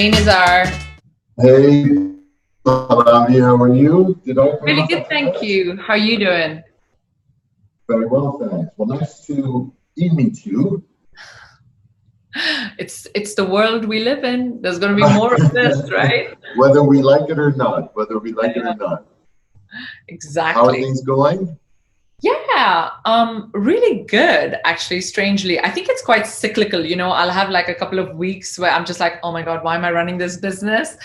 Hey Nizar. Hey, Pallavi, how are you? Did I Really pronounce good, that thank correct? you. How are you doing? Very well, thanks. Well, nice to meet you. It's the world we live in. There's going to be more of this, right? Whether we like it or not, whether we like it or Yeah, not. How are exactly. things going? Yeah, really good, actually, strangely. I think it's quite cyclical. I'll have like a couple of weeks where I'm just like, oh my God, why am I running this business?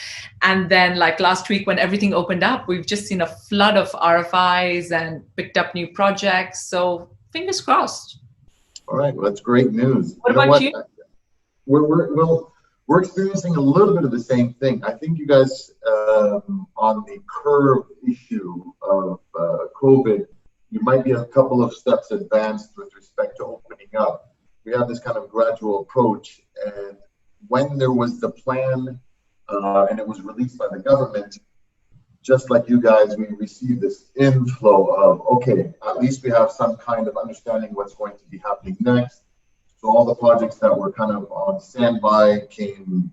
And then like last week when everything opened up, we've just seen a flood of RFIs and picked up new projects. So fingers crossed. All right, well, that's great news. What You know about what? you? We're experiencing a little bit of the same thing. I think you guys, on the curve issue of COVID, you might be a couple of steps advanced with respect to opening up. We have this kind of gradual approach, and when there was the plan and it was released by the government, just like you guys, we received this inflow of, okay, at least we have some kind of understanding what's going to be happening next. So all the projects that were kind of on standby came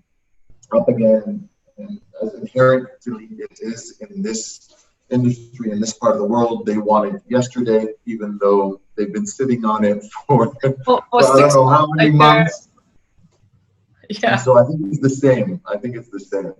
up again. And as inherently it is in this industry, in this part of the world, they want it yesterday, even though they've been sitting on it For for I don't six know how months, many a year. months. And Yeah. so I think it's the same. I think it's the same.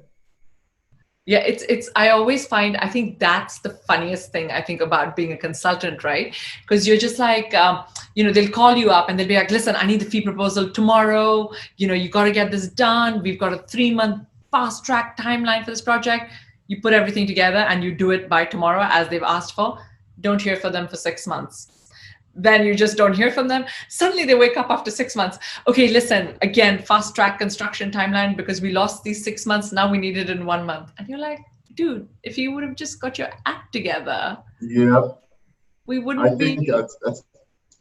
Yeah, it's I always find I think that's the funniest thing I think about being a consultant, right? Because you're just like they'll call you up and they'll be like, listen, I need the fee proposal tomorrow. You got to get this done. We've got a 3-month fast track timeline for this project. You put everything together and you do it by tomorrow as they've asked for. Don't hear from them for 6 months. Then you just don't hear from them. Suddenly they wake up after 6 months. Okay, listen, again, fast track construction timeline because we lost these 6 months. Now we need it in 1 month. And you're like, dude, if you would have just got your act together, Yeah, we I wouldn't be. think that's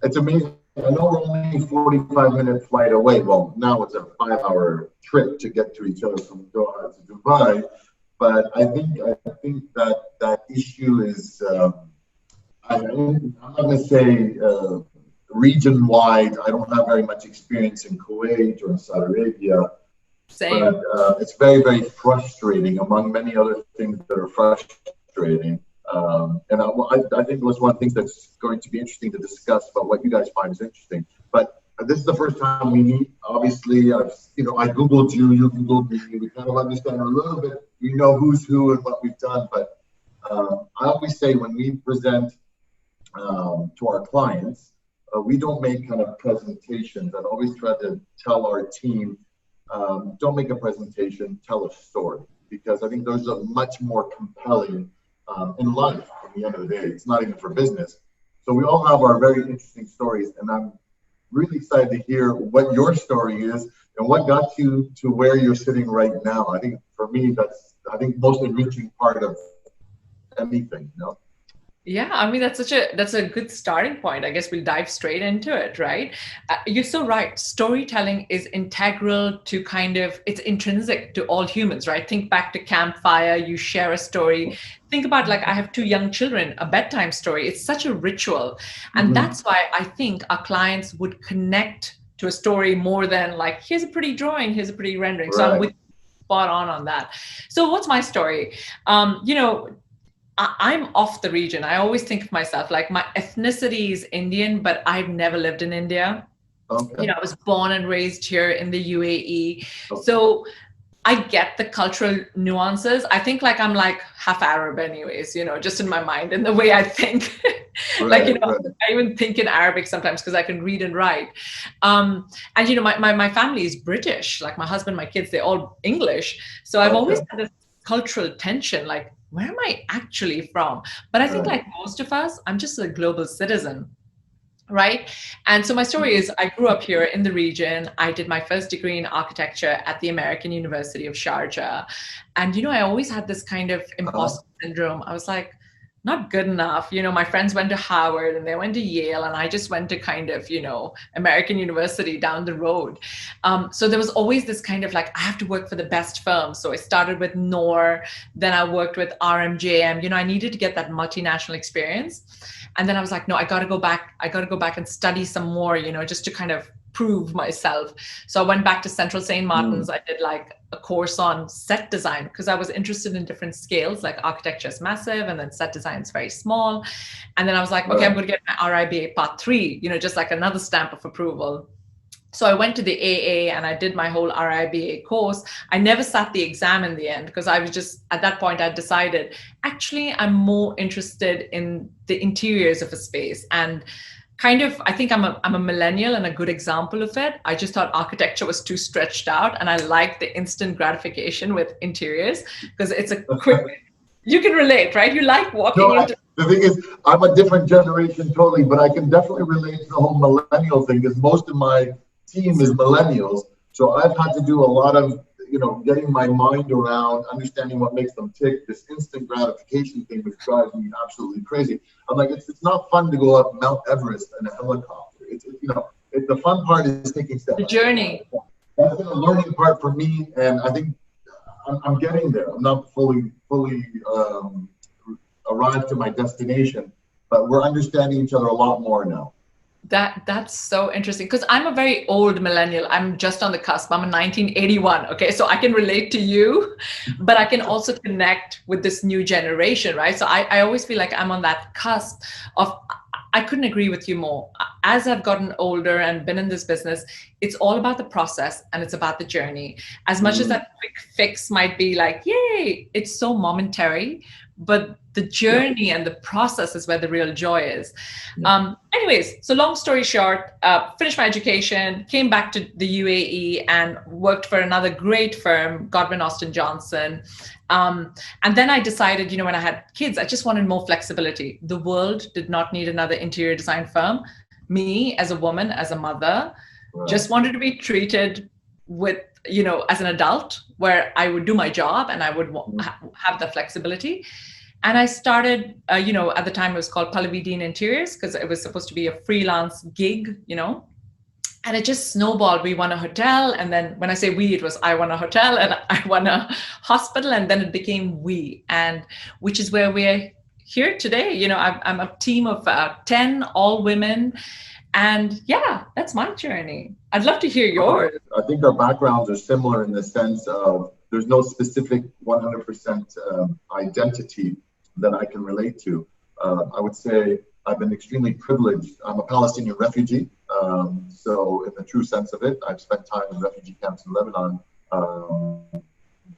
it's amazing. I know we're only 45-minute flight away. Well, now it's a 5-hour trip to get to each other from Doha to Dubai. But I think that issue is I'm not going to say region wide. I don't have very much experience in Kuwait or in Saudi Arabia, but Same. it's very, very frustrating among many other things that are frustrating. And I think it was one of the things that's going to be interesting to discuss about what you guys find is interesting. But this is the first time we meet. Obviously, I Googled you, you Googled me. We kind of understand a little bit. We know who's who and what we've done. But I always say when we present to our clients, we don't make kind of presentations. I always try to tell our team, don't make a presentation, tell a story, because I think those are much more compelling in life. At the end of the day, it's not even for business. So we all have our very interesting stories, and I'm really excited to hear what your story is and what got you to where you're sitting right now. I think for me, that's most enriching part of anything. Yeah, I mean that's a good starting point. I guess we'll dive straight into it, right? You're so right. Storytelling is integral to it's intrinsic to all humans, right? Think back to campfire, you share a story. Think about like I have 2 young children, a bedtime story. It's such a ritual. And Hmm. that's why I think our clients would connect to a story more than like, here's a pretty drawing, here's a pretty rendering. So I'm Right. with spot on that. So what's my story? I'm off the region. I always think of myself like my ethnicity is Indian, but I've never lived in India. Okay. I was born and raised here in the UAE. Okay. So I get the cultural nuances. I think like I'm like half Arab anyways, just in my mind and the way I think. like, Right. Right. I even think in Arabic sometimes because I can read and write. And my family is British, like my husband, my kids, they're all English. So I've always Okay. had this cultural tension, like, where am I actually from? But I think Right. like most of us, I'm just a global citizen. Right. And so my story Mhm. is I grew up here in the region. I did my first degree in architecture at the American University of Sharjah. And, I always had this kind of Uh-huh. imposter syndrome. I was like, not good enough. My friends went to Howard and they went to Yale, and I just went to kind of, American University down the road. So there was always this kind of like, I have to work for the best firm. So I started with NOR, then I worked with RMJM. I needed to get that multinational experience. And then I was like, no, I got to go back. I got to go back and study some more, just to kind of prove myself. So I went back to Central St. Mm. Martin's. I did like a course on set design because I was interested in different scales, like architecture is massive and then set design is very small. And then I was like, okay, I'm going to get my RIBA part 3, just like another stamp of approval. So I went to the AA and I did my whole RIBA course. I never sat the exam in the end because I was just, at that point, I decided, actually, I'm more interested in the interiors of a space. And kind of, I think I'm a millennial and a good example of it. I just thought architecture was too stretched out. And I like the instant gratification with interiors because it's a quick, you can relate, right? You like walking into. The thing is, I'm a different generation totally, but I can definitely relate to the whole millennial thing because most of my team is millennials. So I've had to do a lot of, getting my mind around understanding what makes them tick. This instant gratification thing, which drives me absolutely crazy. I'm like, it's not fun to go up Mount Everest in a helicopter. The fun part is taking steps. The journey. That's been a learning part for me, and I think I'm getting there. I'm not fully arrived to my destination, but we're understanding each other a lot more now. That's so interesting because I'm a very old millennial. I'm just on the cusp. I'm a 1981. Okay, so I can relate to you, but I can also connect with this new generation, right? So I always feel like I'm on that cusp of. I couldn't agree with you more. As I've gotten older and been in this business, it's all about the process and it's about the journey. As much as that quick fix might be like, yay, it's so momentary, but the journey and the process is where the real joy is. Anyways, so long story short, finished my education, came back to the UAE and worked for another great firm, Godwin Austin Johnson. And then I decided, when I had kids, I just wanted more flexibility. The world did not need another interior design firm. Me, as a woman, as a mother, just wanted to be treated with, as an adult, where I would do my job and I would have the flexibility. And I started, at the time it was called Pallavi Dean Interiors because it was supposed to be a freelance gig, and it just snowballed. We won a hotel. And then when I say we, it was I won a hotel and I won a hospital. And then it became we, and which is where we're here today. I'm a team of 10, all women. And yeah, that's my journey. I'd love to hear yours. I think our backgrounds are similar in the sense of there's no specific 100% identity that I can relate to. I would say I've been extremely privileged. I'm a Palestinian refugee. So in the true sense of it, I've spent time in refugee camps in Lebanon.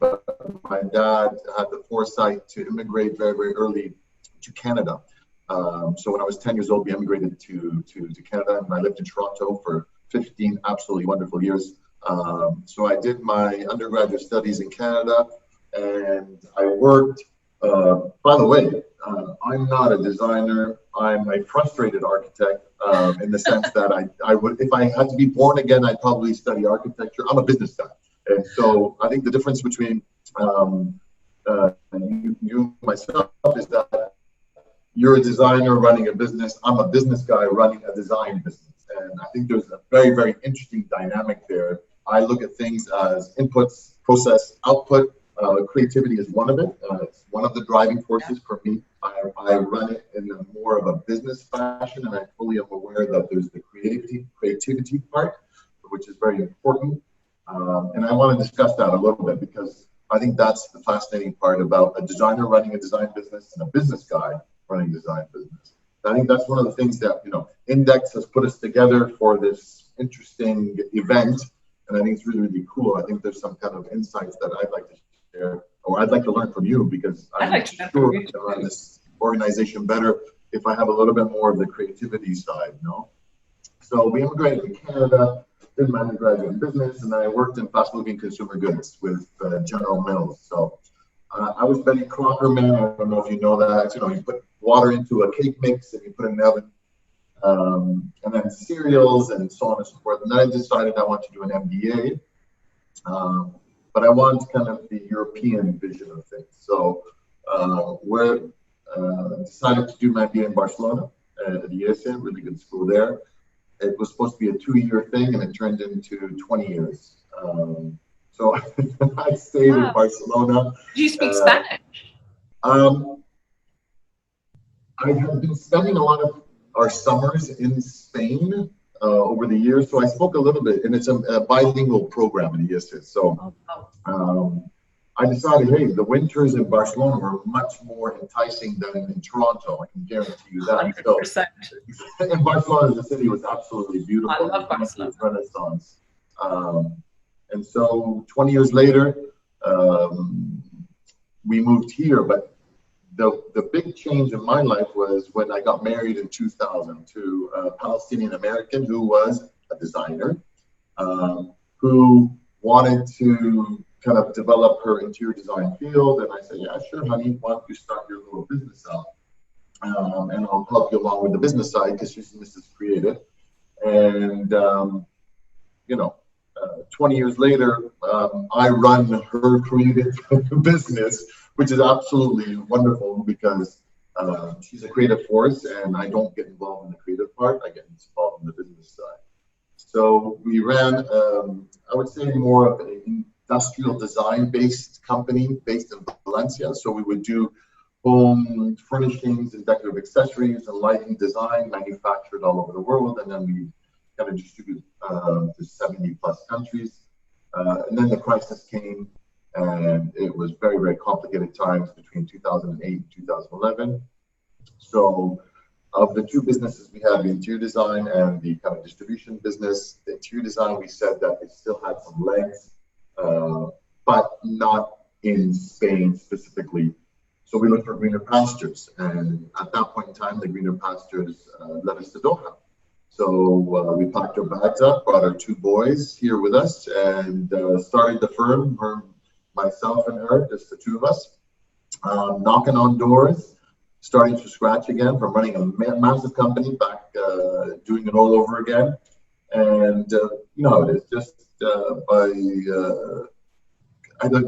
But my dad had the foresight to immigrate very, very early to Canada. So when I was 10 years old, we immigrated to Canada, and I lived in Toronto for 15 absolutely wonderful years. So I did my undergraduate studies in Canada, and I worked, by the way, I'm not a designer. I'm a frustrated architect in the sense that I would, if I had to be born again, I'd probably study architecture. I'm a business guy. And so I think the difference between you myself is that you're a designer running a business. I'm a business guy running a design business. And I think there's a very, very interesting dynamic there. I look at things as inputs, process, output. Creativity is one of it. It's one of the driving forces for me. I run it in a more of a business fashion, and I fully am aware that there's the creativity part, which is very important. And I want to discuss that a little bit because I think that's the fascinating part about a designer running a design business and a business guy running a design business. I think that's one of the things that, Index has put us together for this interesting event. And I think it's really, really cool. I think there's some kind of insights that I'd like to share, or I'd like to learn from you, because I'm sure I can run this organization better if I have a little bit more of the creativity side, So we immigrated to Canada, did my undergraduate in business, and I worked in fast-moving consumer goods with General Mills. So I was Betty Crocker man. I don't know if you know that. You put water into a cake mix and you put it in the oven, and then cereals and so on and so forth. And then I decided I want to do an MBA, but I want kind of the European vision of things. So decided to do my MBA in Barcelona at the ESA, really good school there. It was supposed to be a 2-year thing, and it turned into 20 years. So I stayed in Barcelona. Do you speak Spanish? I have been spending a lot of our summers in Spain, over the years. So I spoke a little bit, and it's a bilingual program in ESIS. So I decided, hey, the winters in Barcelona were much more enticing than in Toronto. I can guarantee you that. 100%. So, and Barcelona as a city was absolutely beautiful. I love Barcelona. Renaissance. And so 20 years later, we moved here. But the big change in my life was when I got married in 2000 to a Palestinian American who was a designer, who wanted to kind of develop her interior design field. And I said, yeah, sure, honey, why don't you start your little business out? And I'll help you along with the business side because she's Mrs. Creative. And, 20 years later, I run her creative business, which is absolutely wonderful because she's a creative force and I don't get involved in the creative part. I get involved in the business side. So we ran, I would say, more of an industrial design-based company based in Valencia. So we would do home furnishings and decorative accessories and lighting design manufactured all over the world. And then we kind of distribute to 70 plus countries. And then the crisis came and it was very, very complicated times between 2008 and 2011. So of the two businesses we had, the interior design and the kind of distribution business, the interior design, we said that it still had some legs, but not in Spain specifically. So we looked for greener pastures. And at that point in time, the greener pastures led us to Doha. So we packed our bags up, brought our two boys here with us, and started the firm, myself and her, just the two of us, knocking on doors, starting from scratch again, from running a massive company back, doing it all over again. And it's just the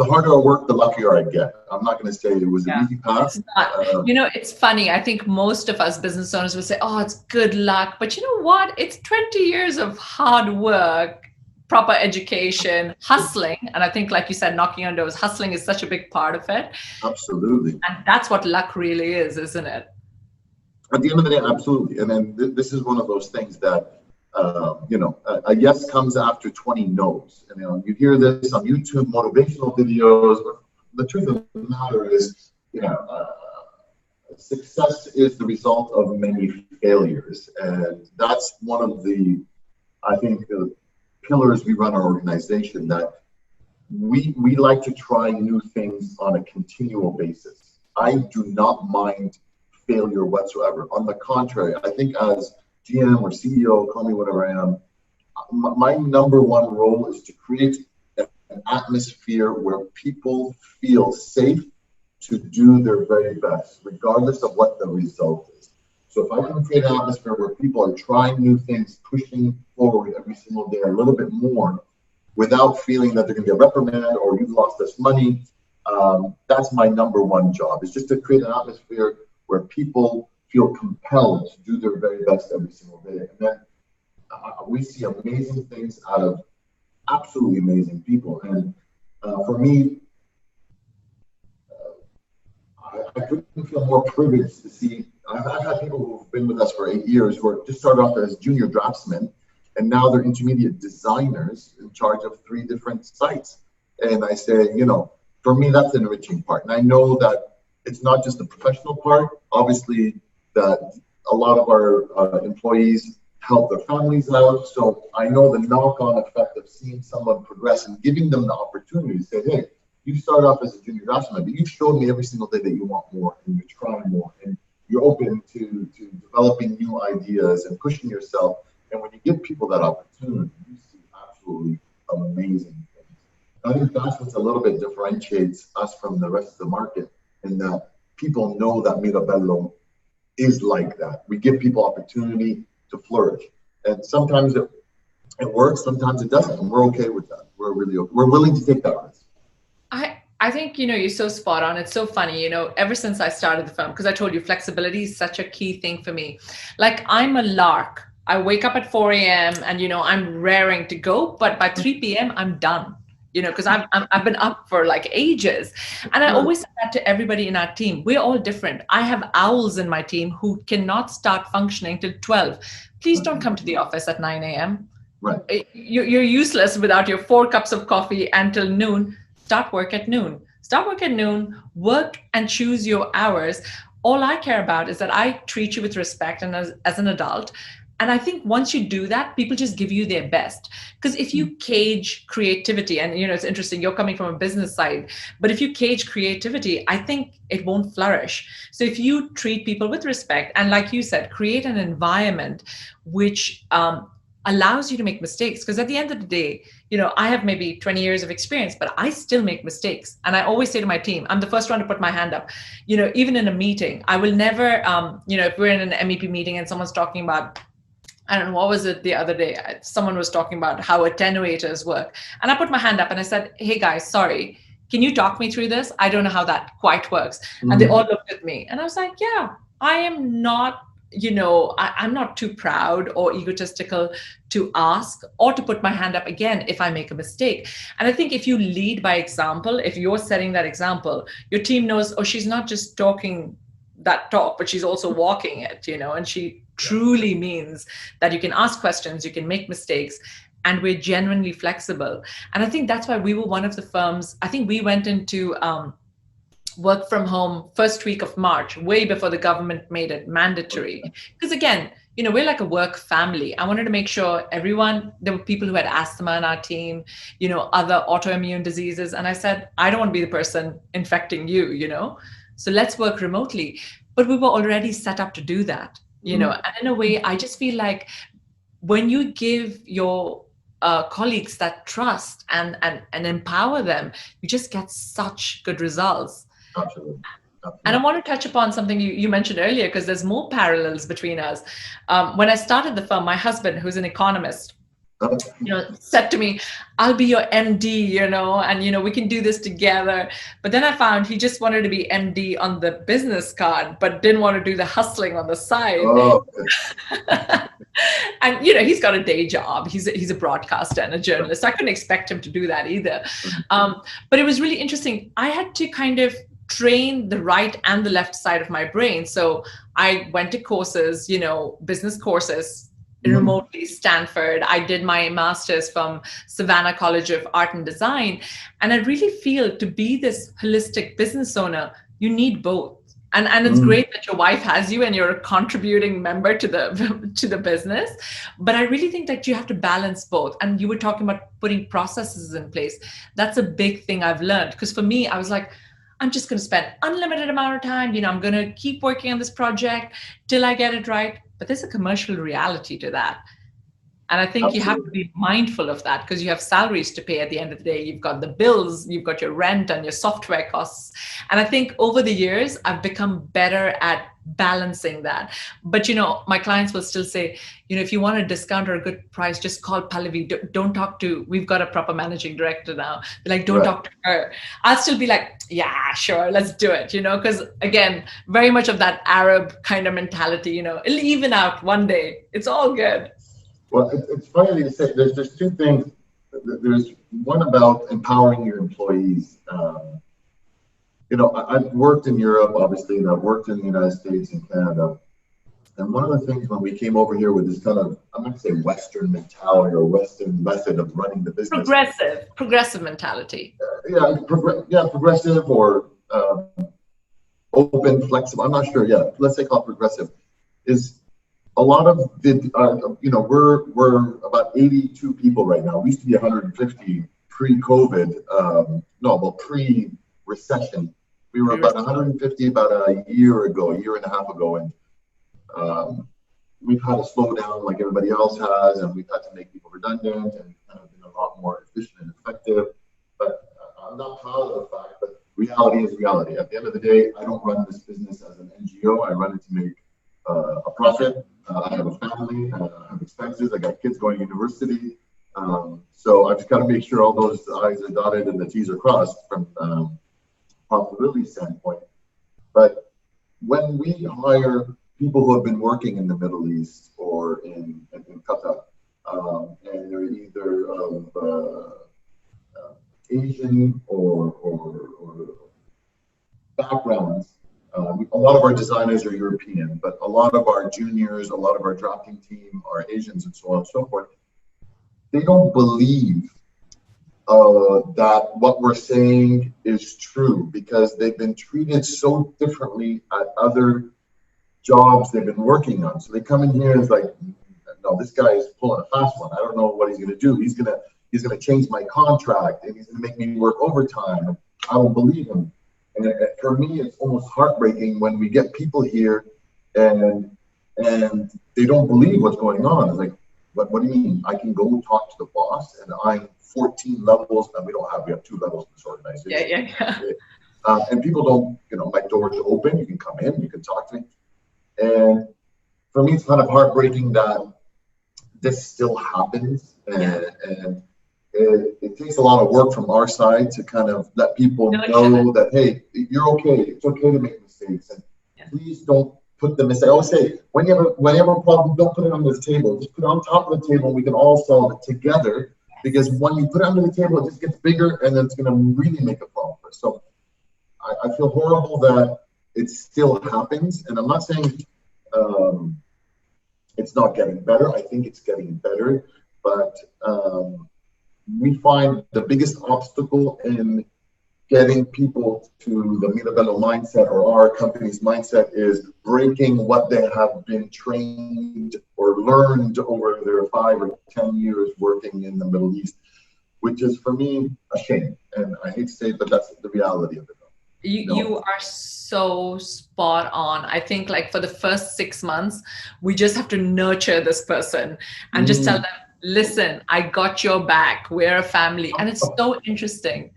harder I work, the luckier I get. I'm not going to say it was an easy path. It's not. It's funny. I think most of us business owners will say, oh, it's good luck. But you know what? It's 20 years of hard work, proper education, hustling. And I think, like you said, knocking on doors, hustling is such a big part of it. Absolutely. And that's what luck really is, isn't it? At the end of the day, absolutely. And then this is one of those things that, a yes comes after 20 no's. And, you hear this on YouTube, motivational videos. But the truth of the matter is, success is the result of many failures. And that's one of the, I think, pillars we run our organization, that we like to try new things on a continual basis. I do not mind failure whatsoever. On the contrary, I think as GM or CEO, call me whatever I am, my number one role is to create an atmosphere where people feel safe to do their very best, regardless of what the result is. So if I can create an atmosphere where people are trying new things, pushing forward every single day a little bit more, without feeling that they're going to get reprimanded or you've lost us money, that's my number one job, is just to create an atmosphere where people feel compelled to do their very best every single day. And then we see amazing things out of absolutely amazing people. And for me, I couldn't feel more privileged to see. I've had people who've been with us for 8 years who are just started off as junior draftsmen, and now they're intermediate designers in charge of 3 different sites. And I say, for me, that's the enriching part. And I know that it's not just the professional part. Obviously, that a lot of our employees help their families out. So I know the knock-on effect of seeing someone progress and giving them the opportunity to say, hey, you started off as a junior draftsman, but you've showed me every single day that you want more and you're trying more and you're open to developing new ideas and pushing yourself. And when you give people that opportunity, you see absolutely amazing things. I think that's what's a little bit differentiates us from the rest of the market, in that people know that Mirabello is like that. We give people opportunity to flourish. And sometimes it works, sometimes it doesn't. And we're okay with that. We're willing to take that risk. I think, you're so spot on. It's so funny, ever since I started the firm, because I told you flexibility is such a key thing for me. Like, I'm a lark. I wake up at 4 a.m. and, I'm raring to go, but by 3 p.m. I'm done. because I've been up for like ages. And I Right. always say that to everybody in our team. We're all different. I have owls in my team who cannot start functioning till 12. Please don't come to the office at 9 a.m. Right. You're useless without your 4 cups of coffee until noon. Start work at noon. Start work at noon, work and choose your hours. All I care about is that I treat you with respect and as an adult. And I think once you do that, people just give you their best. Because if you cage creativity, and it's interesting, you're coming from a business side, but if you cage creativity, I think it won't flourish. So if you treat people with respect, and like you said, create an environment which allows you to make mistakes. Because at the end of the day, I have maybe 20 years of experience, but I still make mistakes. And I always say to my team, I'm the first one to put my hand up. Even in a meeting, I will never, if we're in an MEP meeting and someone's talking about, I don't know, what was it the other day? Someone was talking about how attenuators work. And I put my hand up and I said, hey guys, sorry, can you talk me through this? I don't know how that quite works. And they all looked at me and I was like, yeah, I am not, I'm not too proud or egotistical to ask or to put my hand up again if I make a mistake. And I think if you lead by example, if you're setting that example, your team knows, oh, she's not just talking that talk, but she's also walking it, and she truly means that you can ask questions, you can make mistakes, and we're genuinely flexible. And I think that's why we were one of the firms. I think we went into work from home first week of March, way before the government made it mandatory. Because again, we're like a work family. I wanted to make sure there were people who had asthma in our team, other autoimmune diseases. And I said, I don't want to be the person infecting you, so let's work remotely. But we were already set up to do that, and in a way, I just feel like when you give your colleagues that trust and empower them, you just get such good results. Absolutely. And I want to touch upon something you mentioned earlier, because there's more parallels between us. When I started the firm, my husband, who's an economist, said to me, I'll be your MD, and, we can do this together. But then I found he just wanted to be MD on the business card, but didn't want to do the hustling on the side. Oh. And, he's got a day job. He's a broadcaster and a journalist. I couldn't expect him to do that either. But it was really interesting. I had to kind of train the right and the left side of my brain. So I went to courses, business courses, remotely, Stanford. I did my master's from Savannah College of Art and Design. And I really feel to be this holistic business owner, you need both. And it's great that your wife has you and you're a contributing member to the business. But I really think that you have to balance both. And you were talking about putting processes in place. That's a big thing I've learned. Because for me, I was like, I'm just going to spend unlimited amount of time. I'm going to keep working on this project till I get it right. But there's a commercial reality to that. And I think Absolutely. You have to be mindful of that, because you have salaries to pay at the end of the day. You've got the bills, you've got your rent and your software costs. And I think over the years, I've become better at balancing that. But, my clients will still say, if you want a discount or a good price, just call Pallavi. Don't talk to, we've got a proper managing director now. They're like, don't talk to her. I'll still be like, yeah, sure, let's do it, because again, very much of that Arab kind of mentality, it'll even out one day. It's all good. Well, it's funny to say there's two things. There's one about empowering your employees. I've worked in Europe, obviously, and I've worked in the United States and Canada. And one of the things when we came over here with this kind of, I'm going to say Western mentality or Western method of running the business. Progressive mentality. Progressive or open, flexible. I'm not sure. Yeah, let's say called progressive. Is a lot of we're about 82 people right now. We used to be 150 pre-COVID. Pre-recession. We were about 150 about a year and a half ago, and we've had to slow down like everybody else has, and we've had to make people redundant and kind of been a lot more efficient and effective. But I'm not proud of the fact, but reality is reality. At the end of the day, I don't run this business as an NGO. I run it to make a profit. I have a family, I have expenses, I got kids going to university. So I just got to make sure all those I's are dotted and the T's are crossed from profitability standpoint. But when we hire people who have been working in the Middle East or in Qatar, and they're either of Asian or backgrounds. A lot of our designers are European, but a lot of our juniors, a lot of our drafting team are Asians, and so on and so forth. They don't believe that what we're saying is true because they've been treated so differently at other jobs they've been working on. So they come in here and it's like, no, this guy is pulling a fast one. I don't know what he's going to do. He's gonna change my contract and he's going to make me work overtime. I don't believe him. And for me, it's almost heartbreaking when we get people here and they don't believe what's going on. It's like, what do you mean? I can go talk to the boss and I'm 14 levels, and we have 2 levels in this organization. Yeah. And people don't, my door's open. You can come in, you can talk to me. And for me, it's kind of heartbreaking that this still happens. And it takes a lot of work from our side to kind of let people know that, hey, you're okay. It's okay to make mistakes. And please don't put the mistake. I always say, when you have a problem, don't put it under the table. Just put it on top of the table and we can all solve it together. Because when you put it under the table, it just gets bigger and then it's going to really make a problem for us. So I feel horrible that it still happens. And I'm not saying it's not getting better. I think it's getting better. But we find the biggest obstacle in getting people to the Mirabello mindset or our company's mindset is breaking what they have been trained or learned over their 5 or 10 years working in the Middle East, which is for me a shame. And I hate to say it, but that's the reality of it. You are so spot on. I think like for the first 6 months, we just have to nurture this person and just tell them, listen, I got your back. We're a family. And it's so interesting.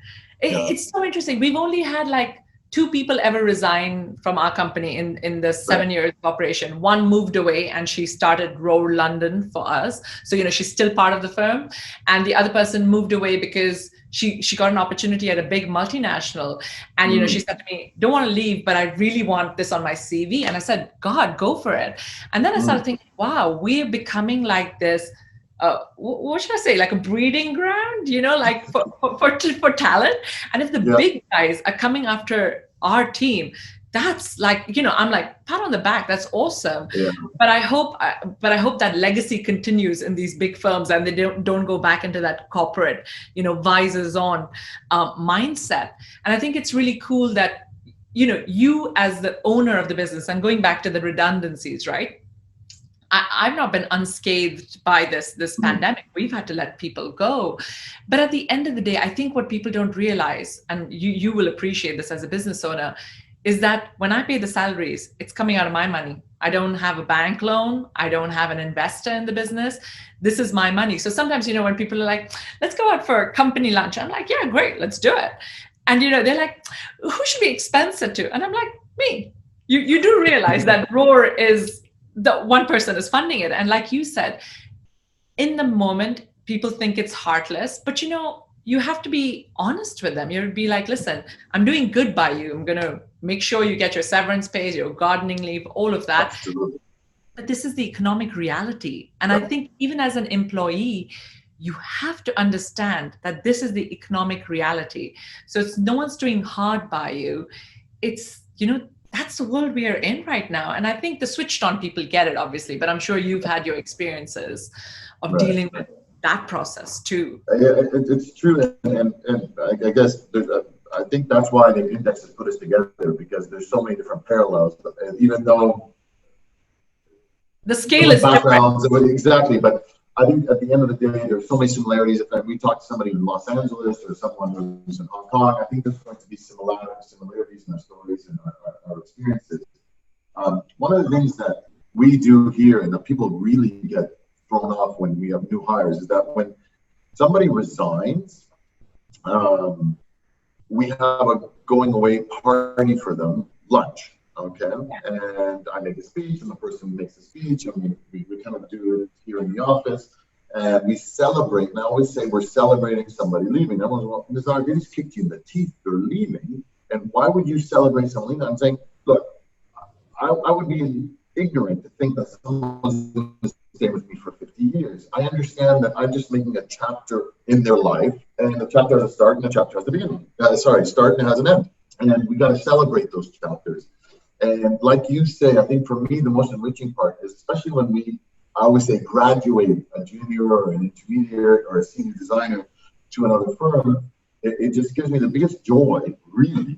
It's so interesting. We've only had like 2 people ever resign from our company in the 7 years of operation. One moved away and she started Roar London for us. So, she's still part of the firm. And the other person moved away because she got an opportunity at a big multinational. And, she said to me, don't want to leave, but I really want this on my CV. And I said, God, go for it. And then I started thinking, wow, we're becoming like this. What should I say? Like a breeding ground, like for talent. And if the big guys are coming after our team, that's like, I'm like, pat on the back. That's awesome. Yeah. But I hope that legacy continues in these big firms and they don't go back into that corporate, visors on mindset. And I think it's really cool that, you as the owner of the business, and going back to the redundancies, right? I've not been unscathed by this pandemic. We've had to let people go. But at the end of the day, I think what people don't realize, and you will appreciate this as a business owner, is that when I pay the salaries, it's coming out of my money. I don't have a bank loan. I don't have an investor in the business. This is my money. So sometimes, when people are like, let's go out for a company lunch. I'm like, yeah, great, let's do it. And, they're like, who should we expense it to? And I'm like, me. You do realize that Roar is the one person is funding it. And like you said, in the moment, people think it's heartless, but you have to be honest with them. You'll be like, listen, I'm doing good by you. I'm going to make sure you get your severance pays, your gardening leave, all of that. Absolutely. But this is the economic reality. And I think even as an employee, you have to understand that this is the economic reality. So it's no one's doing hard by you. It's, that's the world we are in right now. And I think the switched on people get it, obviously, but I'm sure you've had your experiences of dealing with that process too. Yeah, it's true. And I guess I think that's why the index has put us together, because there's so many different parallels. And even though the scale is backgrounds, different. Exactly. But I think at the end of the day, there's so many similarities. If we talk to somebody in Los Angeles or someone who's in Hong Kong, I think there's going to be similarities in our stories and our experiences. One of the things that we do here, and that people really get thrown off when we have new hires, is that when somebody resigns, we have a going away party for them, lunch. Okay, and I make a speech, and the person makes a speech, and we kind of do it here in the office, and we celebrate. And I always say we're celebrating somebody leaving. Everyone's well, Nizar, they just kicked you in the teeth. They're leaving, and why would you celebrate someone leaving? I'm saying, look, I would be ignorant to think that someone's going to stay with me for 50 years. I understand that I'm just making a chapter in their life, and the chapter has a start and a chapter has a beginning. Start and has an end, and we got to celebrate those chapters. And like you say, I think for me the most enriching part is especially when I always say graduate a junior or an intermediate or a senior designer to another firm. It just gives me the biggest joy, really,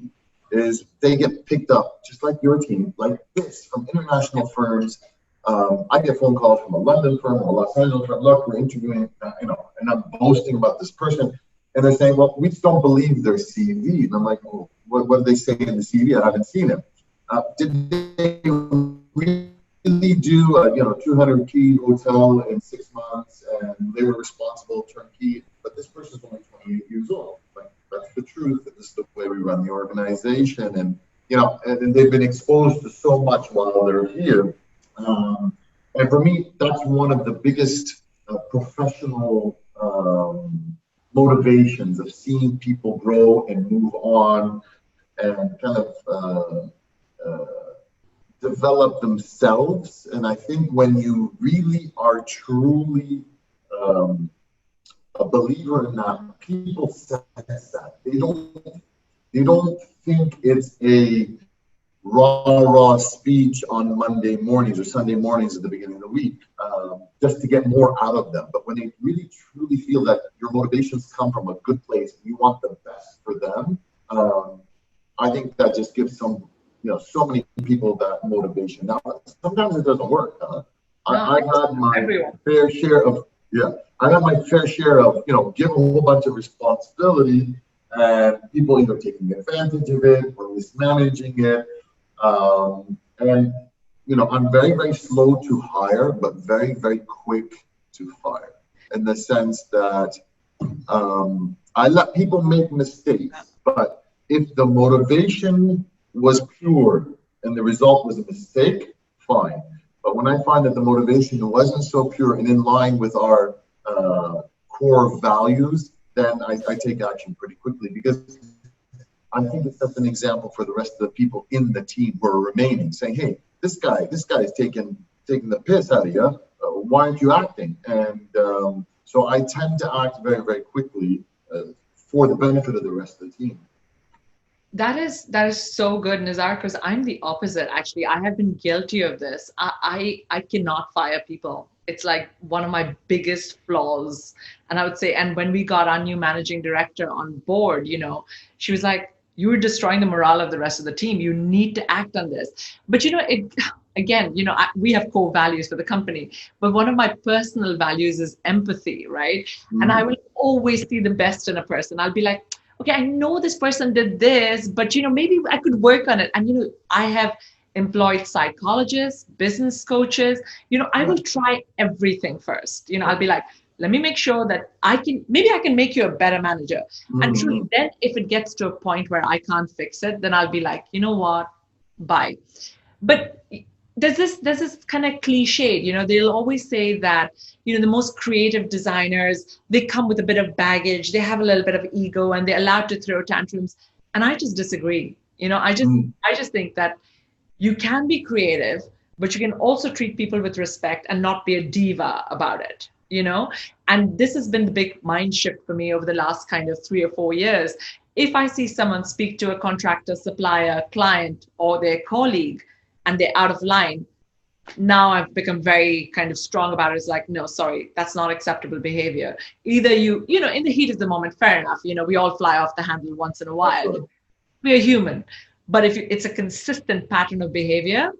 is they get picked up just like your team, like this, from international firms. I get phone calls from a London firm or a Los Angeles firm. Look, we're interviewing, and I'm boasting about this person. And they're saying, well, we just don't believe their CV. And I'm like, oh, what did they say in the CV? I haven't seen it. Did they really do a 200 key hotel in 6 months and they were responsible turnkey? But this person's only 28 years old. Like, that's the truth. This is the way we run the organization. And, and they've been exposed to so much while they're here. And for me, that's one of the biggest professional motivations of seeing people grow and move on and kind of develop themselves. And I think when you really are truly a believer in that, people sense that. They don't think it's a raw speech on Monday mornings or Sunday mornings at the beginning of the week, just to get more out of them. But when they really truly feel that your motivations come from a good place and you want the best for them, I think that just gives so many people that motivation. Now, sometimes it doesn't work. I had my fair share of give a whole bunch of responsibility and people either taking advantage of it or mismanaging it. And I'm very, very slow to hire, but very, very quick to fire, in the sense that I let people make mistakes, but if the motivation was pure and the result was a mistake, fine. But when I find that the motivation wasn't so pure and in line with our core values, then I take action pretty quickly, because I think it sets an example for the rest of the people in the team who are remaining, saying, hey, this guy is taking the piss out of you. Why aren't you acting? And so I tend to act very, very quickly for the benefit of the rest of the team. That is so good, Nizar, because I'm the opposite. Actually, I have been guilty of this. I cannot fire people. It's like one of my biggest flaws. And I would say, and when we got our new managing director on board, she was like, you're destroying the morale of the rest of the team. You need to act on this. But we have core values for the company. But one of my personal values is empathy, right? Mm. And I will always see the best in a person. I'll be like, okay, I know this person did this, but maybe I could work on it. And I have employed psychologists, business coaches. I will try everything first. I'll be like, let me make sure that I can make you a better manager. Mm-hmm. And truly, then if it gets to a point where I can't fix it, then I'll be like, you know what, bye. But there's this kind of cliche, they'll always say that, the most creative designers, they come with a bit of baggage, they have a little bit of ego, and they're allowed to throw tantrums. And I just disagree. I just think that you can be creative, but you can also treat people with respect and not be a diva about it. And this has been the big mind shift for me over the last kind of 3 or 4 years. If I see someone speak to a contractor, supplier, client, or their colleague, and they're out of line, now I've become very kind of strong about it. It's like, no, sorry, that's not acceptable behavior. Either in the heat of the moment, fair enough. We all fly off the handle once in a while. We're human. But if it's a consistent pattern of behavior,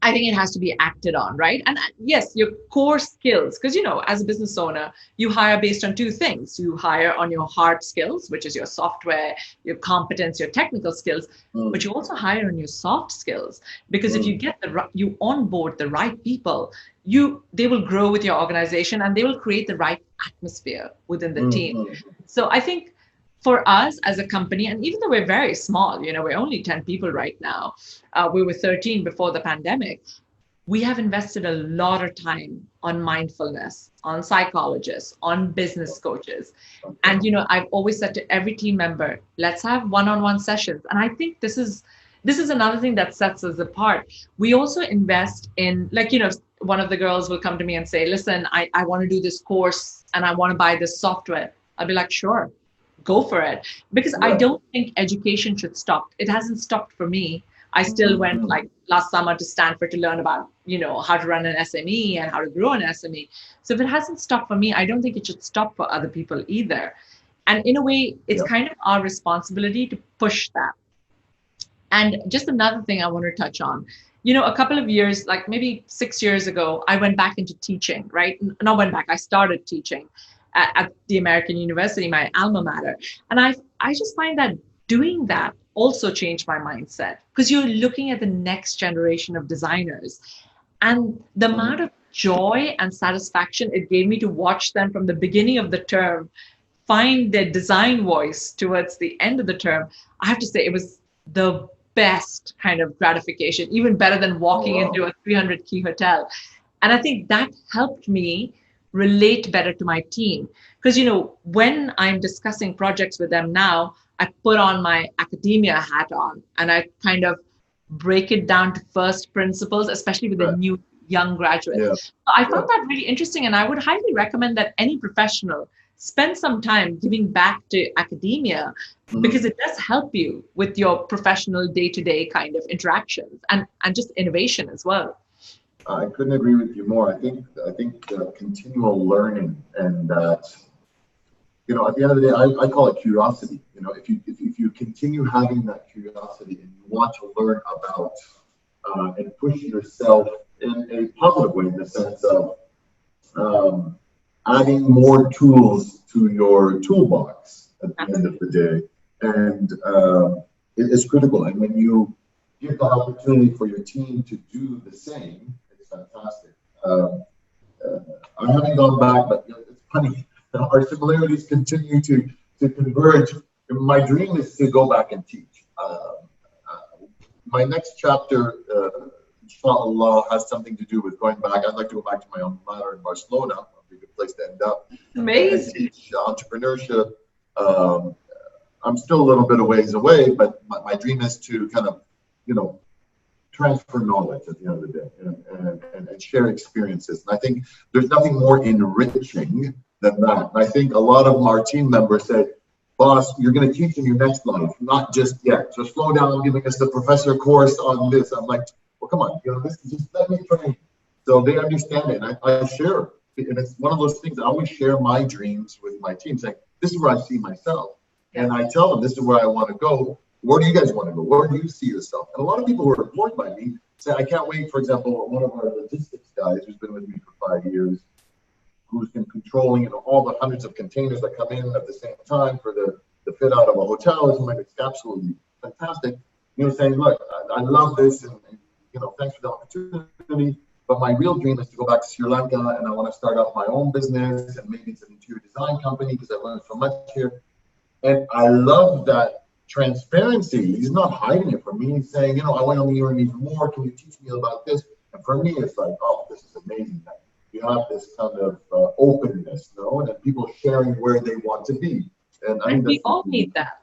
I think it has to be acted on, right? And yes, your core skills, because, as a business owner, you hire based on 2 things. You hire on your hard skills, which is your software, your competence, your technical skills, but you also hire on your soft skills, because if you get you onboard the right people, they will grow with your organization and they will create the right atmosphere within the team. So I think for us as a company, and even though we're very small, we're only 10 people right now, we were 13 before the pandemic, we have invested a lot of time on mindfulness, on psychologists, on business coaches. And, I've always said to every team member, let's have one-on-one sessions. And I think this is another thing that sets us apart. We also invest in, one of the girls will come to me and say, listen, I want to do this course and I want to buy this software. I'll be like, sure, go for it. Because I Yeah. don't think education should stop. It hasn't stopped for me. I still went Mhm. like last summer to Stanford to learn about, how to run an SME and how to grow an SME. So if it hasn't stopped for me, I don't think it should stop for other people either. And in a way, it's Yeah. kind of our responsibility to push that. And just another thing I want to touch on, a couple of years, like maybe 6 years ago, I went back into teaching, right? Not went back, I started teaching at the American University, my alma mater. And I just find that doing that also changed my mindset because you're looking at the next generation of designers. And the amount Mhm. of joy and satisfaction it gave me to watch them from the beginning of the term find their design voice towards the end of the term, I have to say it was the best kind of gratification, even better than Oh, walking into wow. a 300 key hotel. And I think that helped me relate better to my team. Because, when I'm discussing projects with them now, I put on my academia hat on and I kind of break it down to first principles, especially with the Right. new young Yeah. graduates. So I found Yeah. that really interesting. And I would highly recommend that any professional spend some time giving back to academia because Mhm. it does help you with your professional day-to-day kind of interactions and just innovation as well. I couldn't agree with you more. I think continual learning and that, at the end of the day, I call it curiosity. If you continue having that curiosity and you want to learn about and push yourself in a positive way, in the sense of um, adding more tools to your toolbox at the end of the day, and it is critical. And when you give the opportunity for your team to do the same, it's fantastic. Uh, I haven't gone back, but it's funny. Our similarities continue to converge. My dream is to go back and teach. My next chapter, inshallah, has something to do with going back. I'd like to go back to my own mater in Barcelona. That'd be a good place to end up and Amazing. teach entrepreneurship. Um, I'm still a little bit of ways away, but my dream is to kind of, you know, transfer knowledge at the end of the day and share experiences. And I think there's nothing more enriching than that. And I think a lot of our team members say, boss, you're going to teach in your next life, not just yet. So slow down giving us the professor course on this. I'm like, well, come on, this is just let me train. So they understand it. And I share. And it's one of those things. I always share my dreams with my team, saying, this is where I see myself. Yeah. And I tell them, this is where I want to go. Where do you guys want to go? Where do you see yourself? And a lot of people who are employed by me say, I can't wait. For example, one of our logistics guys who's been with me for 5 years, who's been controlling all the hundreds of containers that come in at the same time for the fit out of a hotel or something. It's absolutely fantastic. Saying, look, I love this, and thanks for the opportunity. But my real dream is to go back to Sri Lanka, and I want to start up my own business, and maybe it's an interior design company because I learned so much here. And I love that transparency. He's not hiding it from me. He's saying, I want to learn even more. Can you teach me about this? And for me, it's like, oh, this is amazing. You have this kind of openness, and people sharing where they want to be. And I And think we that's all really need that.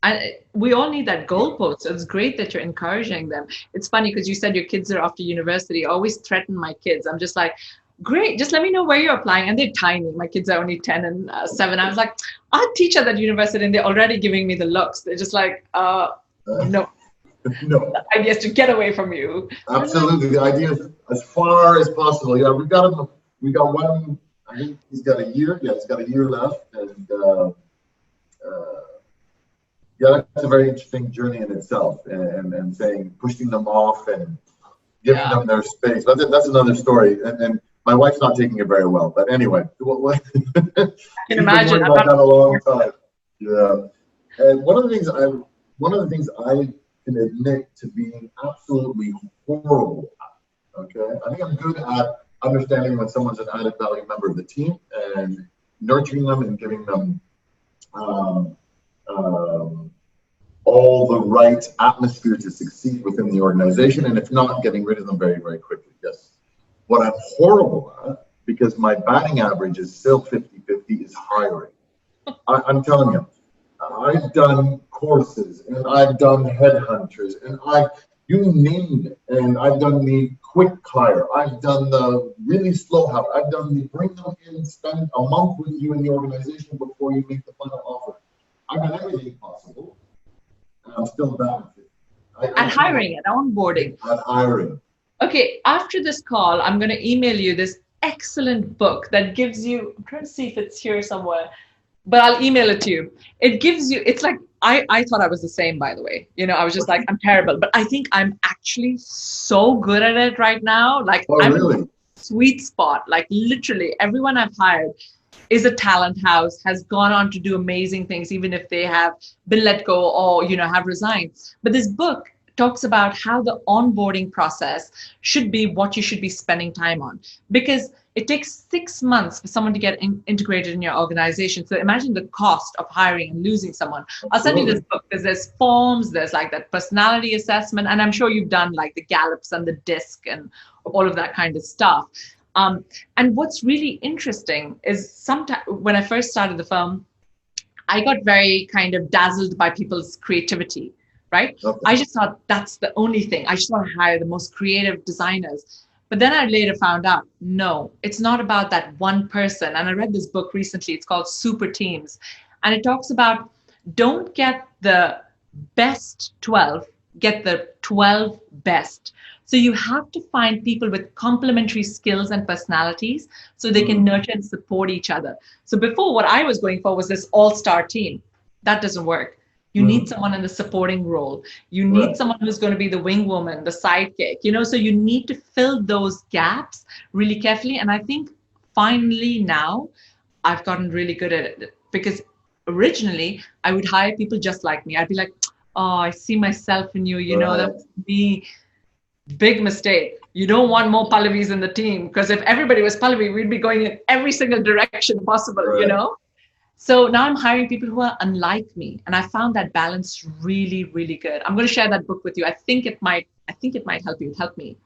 And we all need that goalpost. So it's great that you're encouraging them. It's funny because you said your kids are off to university. I always threaten my kids. I'm just like, great, just let me know where you're applying. And they're tiny. My kids are only 10 and 7. I was like, I'll teach at that university. And they're already giving me the looks. They're just like, no, no, the idea is to get away from you. absolutely. The idea is as far as possible. Yeah, we got one. I think he's got a year. Yeah, he's got a year left, and yeah, that's a very interesting journey in itself. And saying pushing them off and giving Yeah, them their space. That's another story. And my wife's not taking it very well. But anyway, I can she's been imagine. worried I'm about not. that a long time. Yeah. And one of the things I can admit to being absolutely horrible at. Okay, I think I'm good at understanding when someone's an added value member of the team and nurturing them and giving them um, um, all the right atmosphere to succeed within the organization, and if not, getting rid of them very, very quickly. Yes. What I'm horrible at, because my batting average is still 50-50, is hiring. I'm telling you, I've done courses and I've done headhunters and You name it. And I've done the quick hire. I've done the really slow hire. I've done the bring them in, spend a month with you in the organization before you make the final offer. I've done everything possible, and I'm still bad at it. At I think hiring, at onboarding. at hiring. Okay, after this call, I'm going to email you this excellent book that gives you, I'm trying to see if it's here somewhere, but I'll email it to you. It gives you, it's like, I thought I was the same, by the way. You know, I was just like, I'm terrible, but I think I'm actually so good at it right now. Like, Oh, I'm in really? the sweet spot. Like, literally, everyone I've hired is a talent house, has gone on to do amazing things, even if they have been let go or, you know, have resigned. But this book talks about how the onboarding process should be what you should be spending time on, because it takes 6 months for someone to get integrated in your organization. So imagine the cost of hiring and losing someone. I'll send you this Absolutely. book because there's forms, there's like that personality assessment, and I'm sure you've done like the Gallups and the DISC and all of that kind of stuff. And what's really interesting is sometimes when I first started the firm, I got very kind of dazzled by people's creativity, right? Okay. I just thought that's the only thing. I just want to hire the most creative designers. But then I later found out, no, it's not about that one person. And I read this book recently. It's called Super Teams. And it talks about don't get the best 12, get the 12 best. So you have to find people with complementary skills and personalities so they can nurture and support each other. So before, what I was going for was this all-star team. That doesn't work. You need someone in the supporting role. You need Right. someone who's going to be the wing woman, the sidekick, you know, so you need to fill those gaps really carefully. And I think finally now I've gotten really good at it, because originally I would hire people just like me. I'd be like, oh, I see myself in you, you know, Right. that's me. Big mistake. You don't want more Pallavis in the team, because if everybody was Pallavi, we'd be going in every single direction possible, you Right. know? So now I'm hiring people who are unlike me. And I found that balance really, really good. I'm going to share that book with you. I think it might help you. Help me.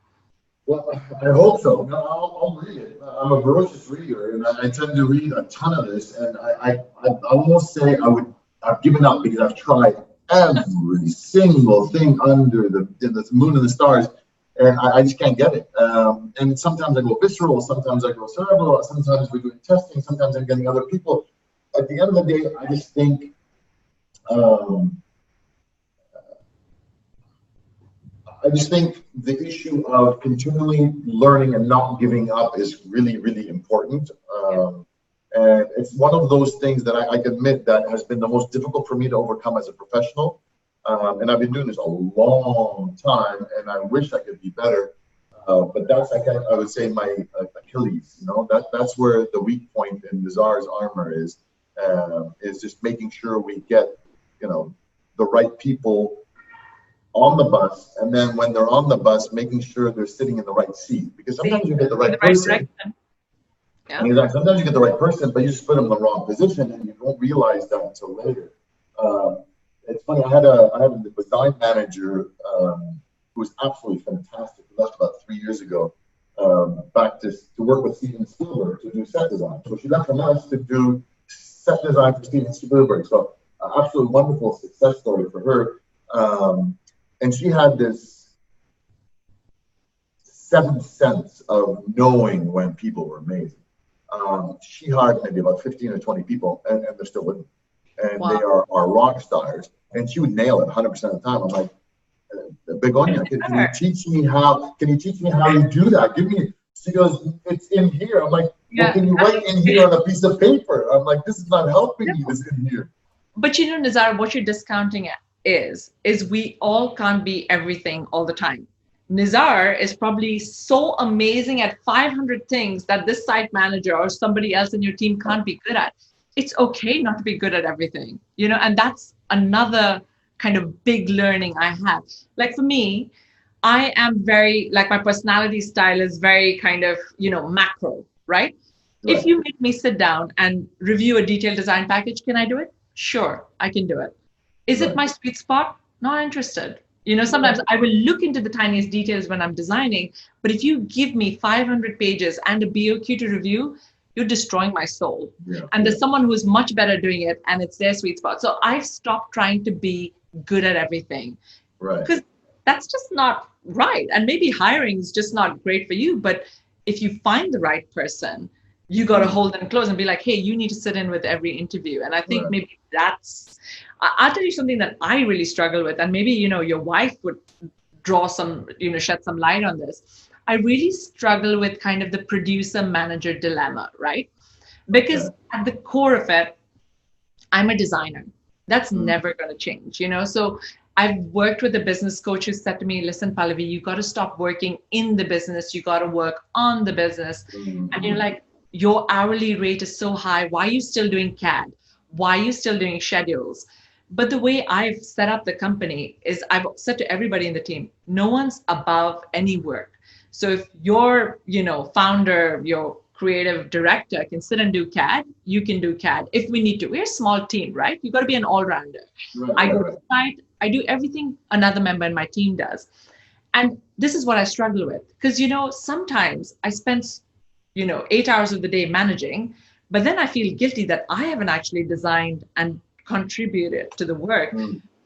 Well, I hope so. No, I'll read it. I'm a voracious reader, and I tend to read a ton of this. And I almost say I've given up because I've tried every single thing under the moon and the stars, and I just can't get it. And sometimes I go visceral, sometimes I go cerebral, sometimes we're doing testing, sometimes I'm getting other people. At the end of the day, I just think. Um, I just think the issue of continually learning and not giving up is really, really important. And it's one of those things that I admit that has been the most difficult for me to overcome as a professional. And I've been doing this a long time, and I wish I could be better. But that's, I would say, my Achilles. You know, that's where the weak point in Nizar's armor is just making sure we get, you know, the right people on the bus, and then when they're on the bus, making sure they're sitting in the right seat. Because sometimes you get the right person, Yeah. and exactly, sometimes you get the right person, but you just put them in the wrong position, and you don't realize that until later. It's funny. I had a design manager who was absolutely fantastic. He left about 3 years ago, back to work with Steven Spielberg to do set design. So she left from us to do set design for Steven Spielberg. So absolutely wonderful success story for her. And she had this seventh sense of knowing when people were amazing. She hired maybe about 15 or 20 people, and they're still with me. And Wow. they are rock stars. And she would nail it 100% of the time. I'm like, Begonia, can you teach me how? Can you teach me how you do that? Give me. She goes, it's in here. I'm like, well, Yeah. can you write in here on a piece of paper? I'm like, this is not helping me. This in here. But you know, Nizar, what you're discounting is we all can't be everything all the time. Nizar is probably so amazing at 500 things that this site manager or somebody else in your team can't be good at. It's okay not to be good at everything, you know, and that's another kind of big learning I have. Like for me, I am very, like my personality style is very kind of, you know, macro, right? If Right. you make me sit down and review a detailed design package, can I do it? Sure, I can do it. Is it Right. my sweet spot? Not interested. You know, sometimes Right. I will look into the tiniest details when I'm designing, but if you give me 500 pages and a BOQ to review, you're destroying my soul. Yeah. And there's someone who's much better doing it, and it's their sweet spot. So I've stopped trying to be good at everything. Right. Because that's just not right. And maybe hiring is just not great for you. But if you find the right person, you got to hold them close and be like, hey, you need to sit in with every interview. And I think maybe that's, I'll tell you something that I really struggle with. And maybe, your wife would draw some, shed some light on this. I really struggle with kind of the producer manager dilemma, right? Because at the core of it, I'm a designer. That's never going to change, So I've worked with a business coach who said to me, listen, Pallavi, you got to stop working in the business. You got to work on the business. And you're like, your hourly rate is so high. Why are you still doing CAD? Why are you still doing schedules? But the way I've set up the company is I've said to everybody in the team, no one's above any work. So if your, founder, your creative director can sit and do CAD, you can do CAD. If we need to, we're a small team, right? You got to be an all-rounder. I go to site, I do everything another member in my team does. And this is what I struggle with. Because, sometimes I spend, 8 hours of the day managing, but then I feel guilty that I haven't actually designed and contributed to the work.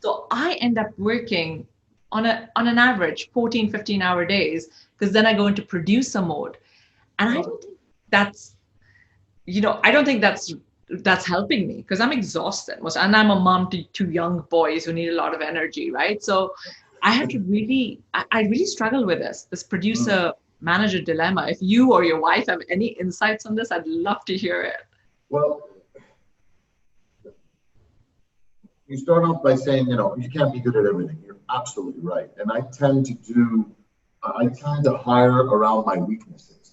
So I end up working on an average 14, 15-hour days, because then I go into producer mode. And I don't think that's, I don't think that's helping me, because I'm exhausted. And I'm a mom to two young boys who need a lot of energy, right? So I have to I really struggle with this producer manager dilemma. If you or your wife have any insights on this, I'd love to hear it. Well, you start off by saying, you can't be good at everything. You're absolutely right. And I tend to hire around my weaknesses.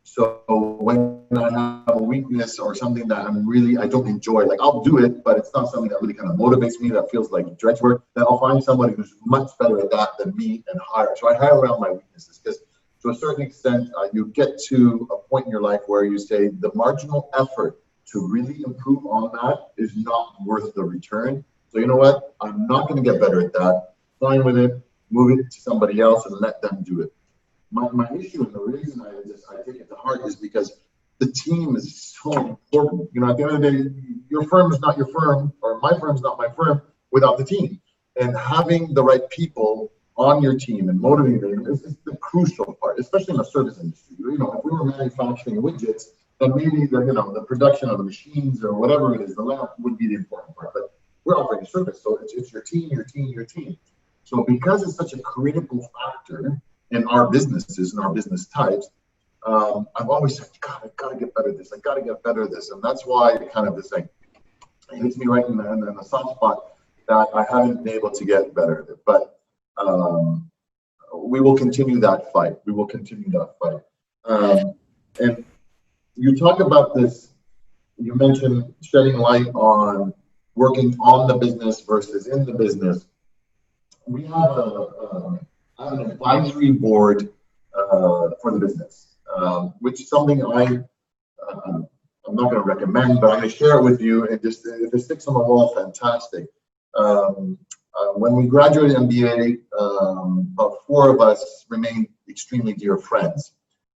So when I have a weakness or something that I don't enjoy, like I'll do it, but it's not something that really kind of motivates me, that feels like dredge work, then I'll find somebody who's much better at that than me and hire. So I hire around my weaknesses, because to a certain extent, you get to a point in your life where you say the marginal effort to really improve on that is not worth the return. So you know what? I'm not going to get better at that. Fine with it. Move it to somebody else and let them do it. My issue, and the reason I take it to heart, is because the team is so important. At the end of the day, your firm is not your firm, or my firm is not my firm, without the team. And having the right people on your team and motivating them is the crucial part, especially in the service industry. If we were manufacturing widgets, then maybe the production of the machines or whatever it is, the lab would be the important part. But we're offering a service, so it's your team, your team, your team. So because it's such a critical factor in our businesses and our business types, I've always said, God, I've got to get better at this. I got to get better at this. And that's why kind of this thing, it hits me right in the soft spot that I haven't been able to get better at it. But we will continue that fight. And you talk about this, you mentioned shedding light on working on the business versus in the business. We have an advisory board for the business, which is something I'm not going to recommend, but I'm going to share it with you. And just if it sticks on the wall, fantastic. When we graduated MBA, about 4 of us remained extremely dear friends,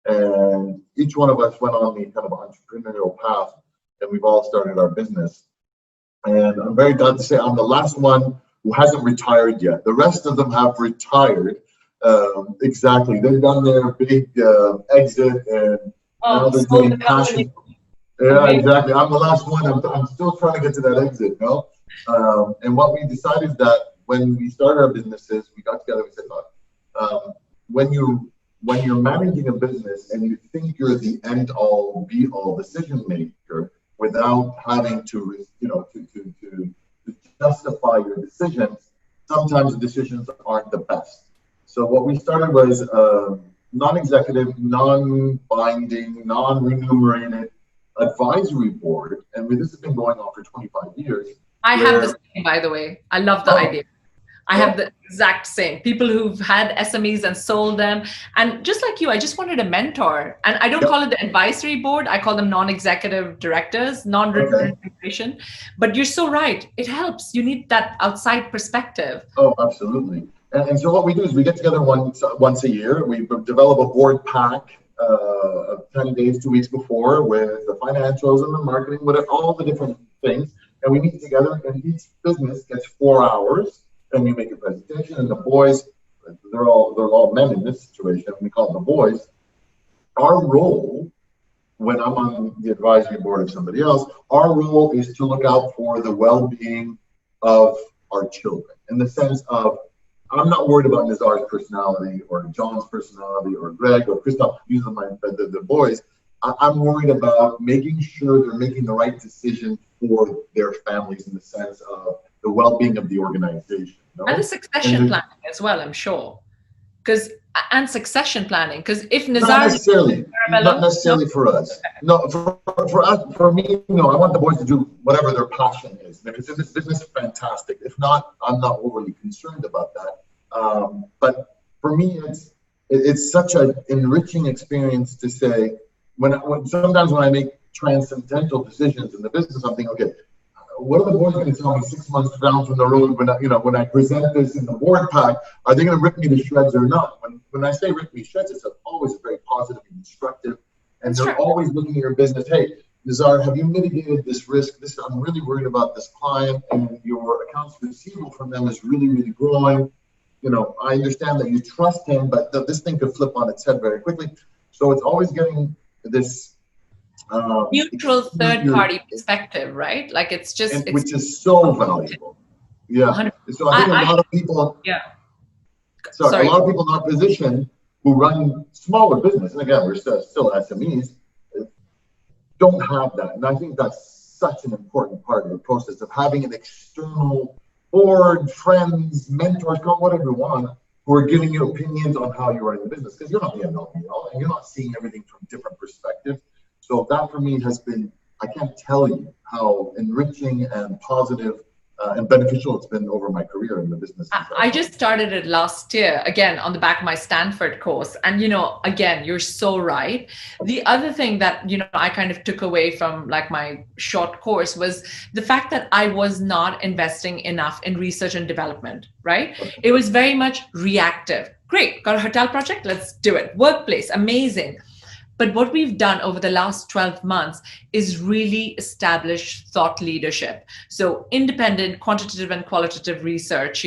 and each one of us went on the kind of entrepreneurial path, and we've all started our business. And I'm very glad to say I'm the last one who hasn't retired yet. The rest of them have retired. Exactly. They've done their big exit, and now they're doing passion. Yeah, exactly. I'm the last one. I'm still trying to get to that exit, and what we decided that when we started our businesses, we got together, we said, look, when you're managing a business and you think you're the end all be all decision maker without having to justify your decisions, sometimes the decisions aren't the best. So what we started was non-executive, non-binding, non-remunerated advisory board, and this has been going on for 25 years. I have the same, by the way. I love the idea. I have the exact same. People who've had SMEs and sold them. And just like you, I just wanted a mentor. And I don't call it the advisory board. I call them non-executive directors, non-remuneration. But you're so right. It helps. You need that outside perspective. Oh, absolutely. And so what we do is we get together once a year. We develop a board pack of 10 days, 2 weeks before, with the financials and the marketing, all the different things. And we meet together, and each business gets 4 hours. and you make a presentation, and the boys, they're all men in this situation. We call them the boys. Our role, when I'm on the advisory board of somebody else, our role is to look out for the well-being of our children, in the sense of, I'm not worried about Nizar's personality or John's personality or Greg or Christoph. These are the boys. I'm worried about making sure they're making the right decision for their families, in the sense of the well-being of the organization. You know? And the succession planning as well, I'm sure. And succession planning, because if Nizar, not necessarily for us. No, for us, for me, no. I want the boys to do whatever their passion is. If it's in this business, fantastic. If not, I'm not overly concerned about that. But for me, it's such an enriching experience to say, sometimes when I make transcendental decisions in the business, I'm thinking, okay, what are the boys going to tell me 6 months down from the road when I present this in the board pack? Are they going to rip me to shreds or not? When I say rip me to shreds, it's always very positive and constructive, and they're always looking at your business. Hey, Nizar, have you mitigated this risk? I'm really worried about this client, and your accounts receivable from them is really, really growing. I understand that you trust him, but this thing could flip on its head very quickly. So it's always getting this neutral third-party perspective, right? Like which is so valuable. Yeah. 100%. So I think a lot of people. Yeah. Sorry, a lot of people in our position who run smaller business, and again, we're still SMEs, don't have that. And I think that's such an important part of the process of having an external board, friends, mentors, call it whatever you want, who are giving you opinions on how you're running the business, because you're not the end-all be-all, and you're not seeing everything from different perspectives. So that for me has been, I can't tell you how enriching and positive and beneficial it's been over my career in the business. I just started it last year, again, on the back of my Stanford course. And, again, you're so right. The other thing that, I kind of took away from like my short course was the fact that I was not investing enough in research and development, right? It was very much reactive. Great, got a hotel project, let's do it. Workplace, amazing. But what we've done over the last 12 months is really establish thought leadership. So independent, quantitative and qualitative research,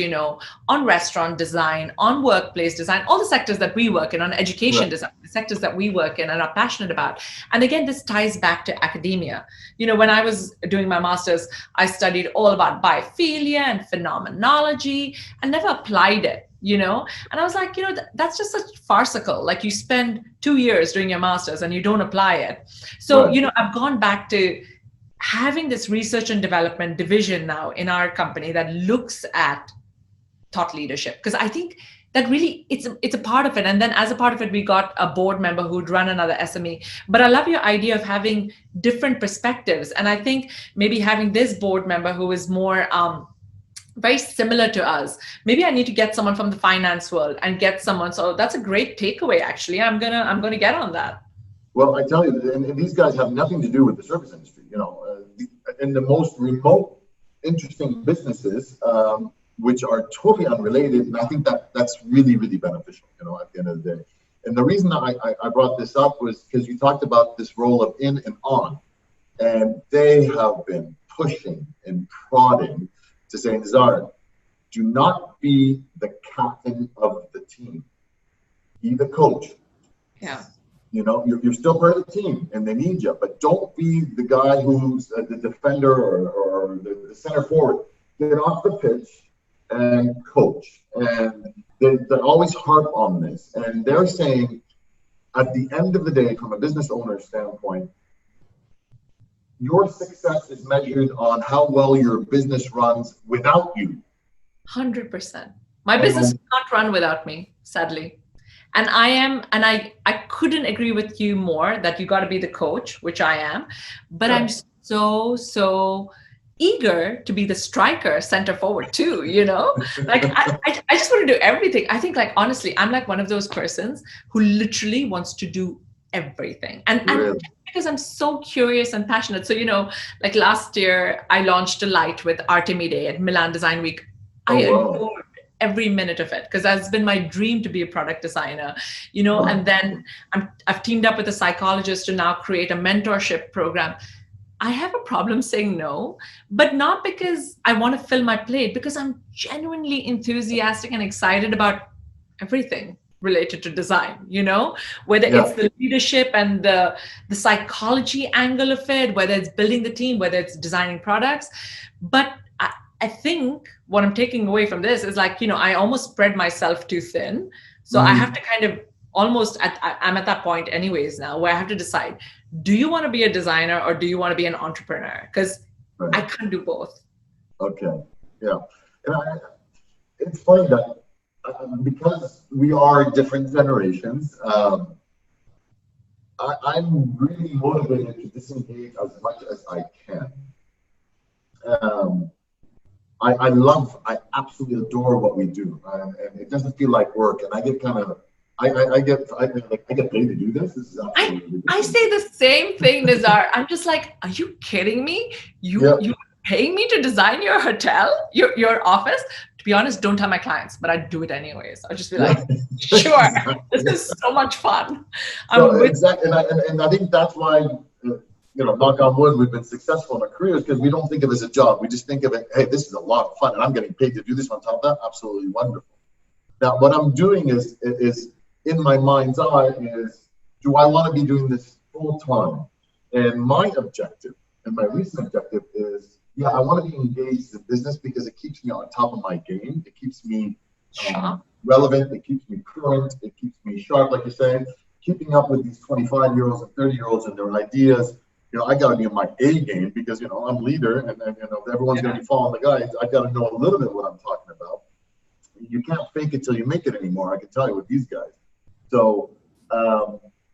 on restaurant design, on workplace design, all the sectors that we work in, on education design, the sectors that we work in and are passionate about. And again, this ties back to academia. When I was doing my master's, I studied all about biophilia and phenomenology and never applied it. And I was like, that's just such farcical. Like, you spend 2 years doing your master's and you don't apply it. So, I've gone back to having this research and development division now in our company that looks at thought leadership, because I think that really it's a part of it. And then as a part of it, we got a board member who'd run another SME. But I love your idea of having different perspectives. And I think maybe having this board member who is more very similar to us. Maybe I need to get someone from the finance world and get someone. So that's a great takeaway. Actually, I'm gonna get on that. Well, I tell you, and these guys have nothing to do with the service industry. In the most remote, interesting businesses, which are totally unrelated, and I think that's really, really beneficial. At the end of the day. And the reason I brought this up was because you talked about this role of in and on, and they have been pushing and prodding to say, Nizar, do not be the captain of the team. Be the coach. Yeah. You're still part of the team and they need you, but don't be the guy who's the defender or the center forward. Get off the pitch and coach. And they always harp on this. And they're saying, at the end of the day, from a business owner standpoint, your success is measured on how well your business runs without you. 100%. My business will not run without me, sadly. And I couldn't agree with you more that you got to be the coach, which I am. But I'm so eager to be the striker, center forward too, Like I just want to do everything. I think, like, honestly, I'm like one of those persons who literally wants to do everything. And because I'm so curious and passionate. So, like last year, I launched a light with Artemide at Milan Design Week. I adored every minute of it because that's been my dream to be a product designer, and then I've teamed up with a psychologist to now create a mentorship program. I have a problem saying no, but not because I want to fill my plate, because I'm genuinely enthusiastic and excited about everything related to design, whether it's Yeah. the leadership and the psychology angle of it, whether it's building the team, whether it's designing products. But I think what I'm taking away from this is like, I almost spread myself too thin. So I have to kind of almost I'm at that point anyways now where I have to decide, do you want to be a designer or do you want to be an entrepreneur? Because I Right. can't do both. Okay. Yeah. And it's funny that because we are different generations, I'm really motivated to disengage as much as I can. Um, I absolutely adore what we do, and it doesn't feel like work. And I get kind of, I get paid to do this. This is I absolutely I ridiculous. say the same thing, Nizar. I'm just like, are you kidding me? Yeah. You paying me to design your hotel, your office? To be honest, don't tell my clients, but I do it anyways. I'll just be Yeah. like, sure, this is so much fun. So I'm with exactly, and I think that's why, knock on wood, we've been successful in our careers because we don't think of it as a job. We just think of it, hey, this is a lot of fun, and I'm getting paid to do this on top of that. Absolutely wonderful. Now, what I'm doing is in my mind's eye is, do I want to be doing this full time? And my objective, and my recent objective is, yeah, I want to be engaged in business because it keeps me on top of my game. It keeps me shop. relevant. It keeps me current. It keeps me sharp, like you're saying. Keeping up with these 25-year-olds and 30-year-olds and their ideas. I got to be in my A game because I'm leader, and everyone's going to be following the guide. I got to know a little bit what I'm talking about. You can't fake it till you make it anymore. I can tell you with these guys. So,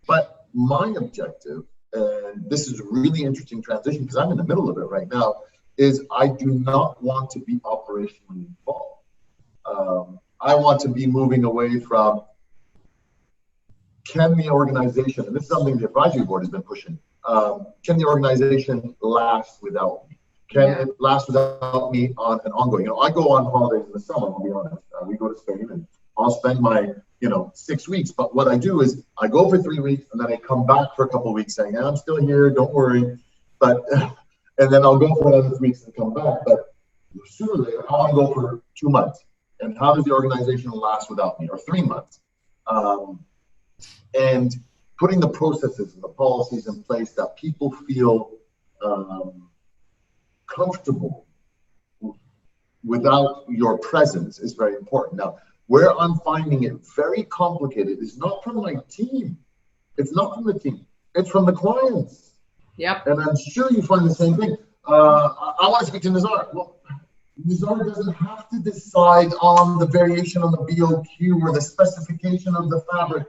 but my objective, and this is a really interesting transition because I'm in the middle of it right now, is I do not want to be operationally involved. I want to be moving away from, can the organization, and this is something the advisory board has been pushing, can the organization last without me? Can it last without me on an ongoing? I go on holidays in the summer, I'll be honest. We go to Spain and I'll spend my, 6 weeks. But what I do is I go for 3 weeks and then I come back for a couple of weeks saying, I'm still here, don't worry. But, and then I'll go for another 3 weeks and come back. But sooner or later, I want to go for 2 months. And how does the organization last without me? Or 3 months? And putting the processes and the policies in place that people feel comfortable without your presence is very important. Now, where I'm finding it very complicated is not from my team. It's not from the team. It's from the clients. Yep. And I'm sure you find the same thing. I want to speak to Nizar. Well, Nizar doesn't have to decide on the variation on the BOQ or the specification of the fabric.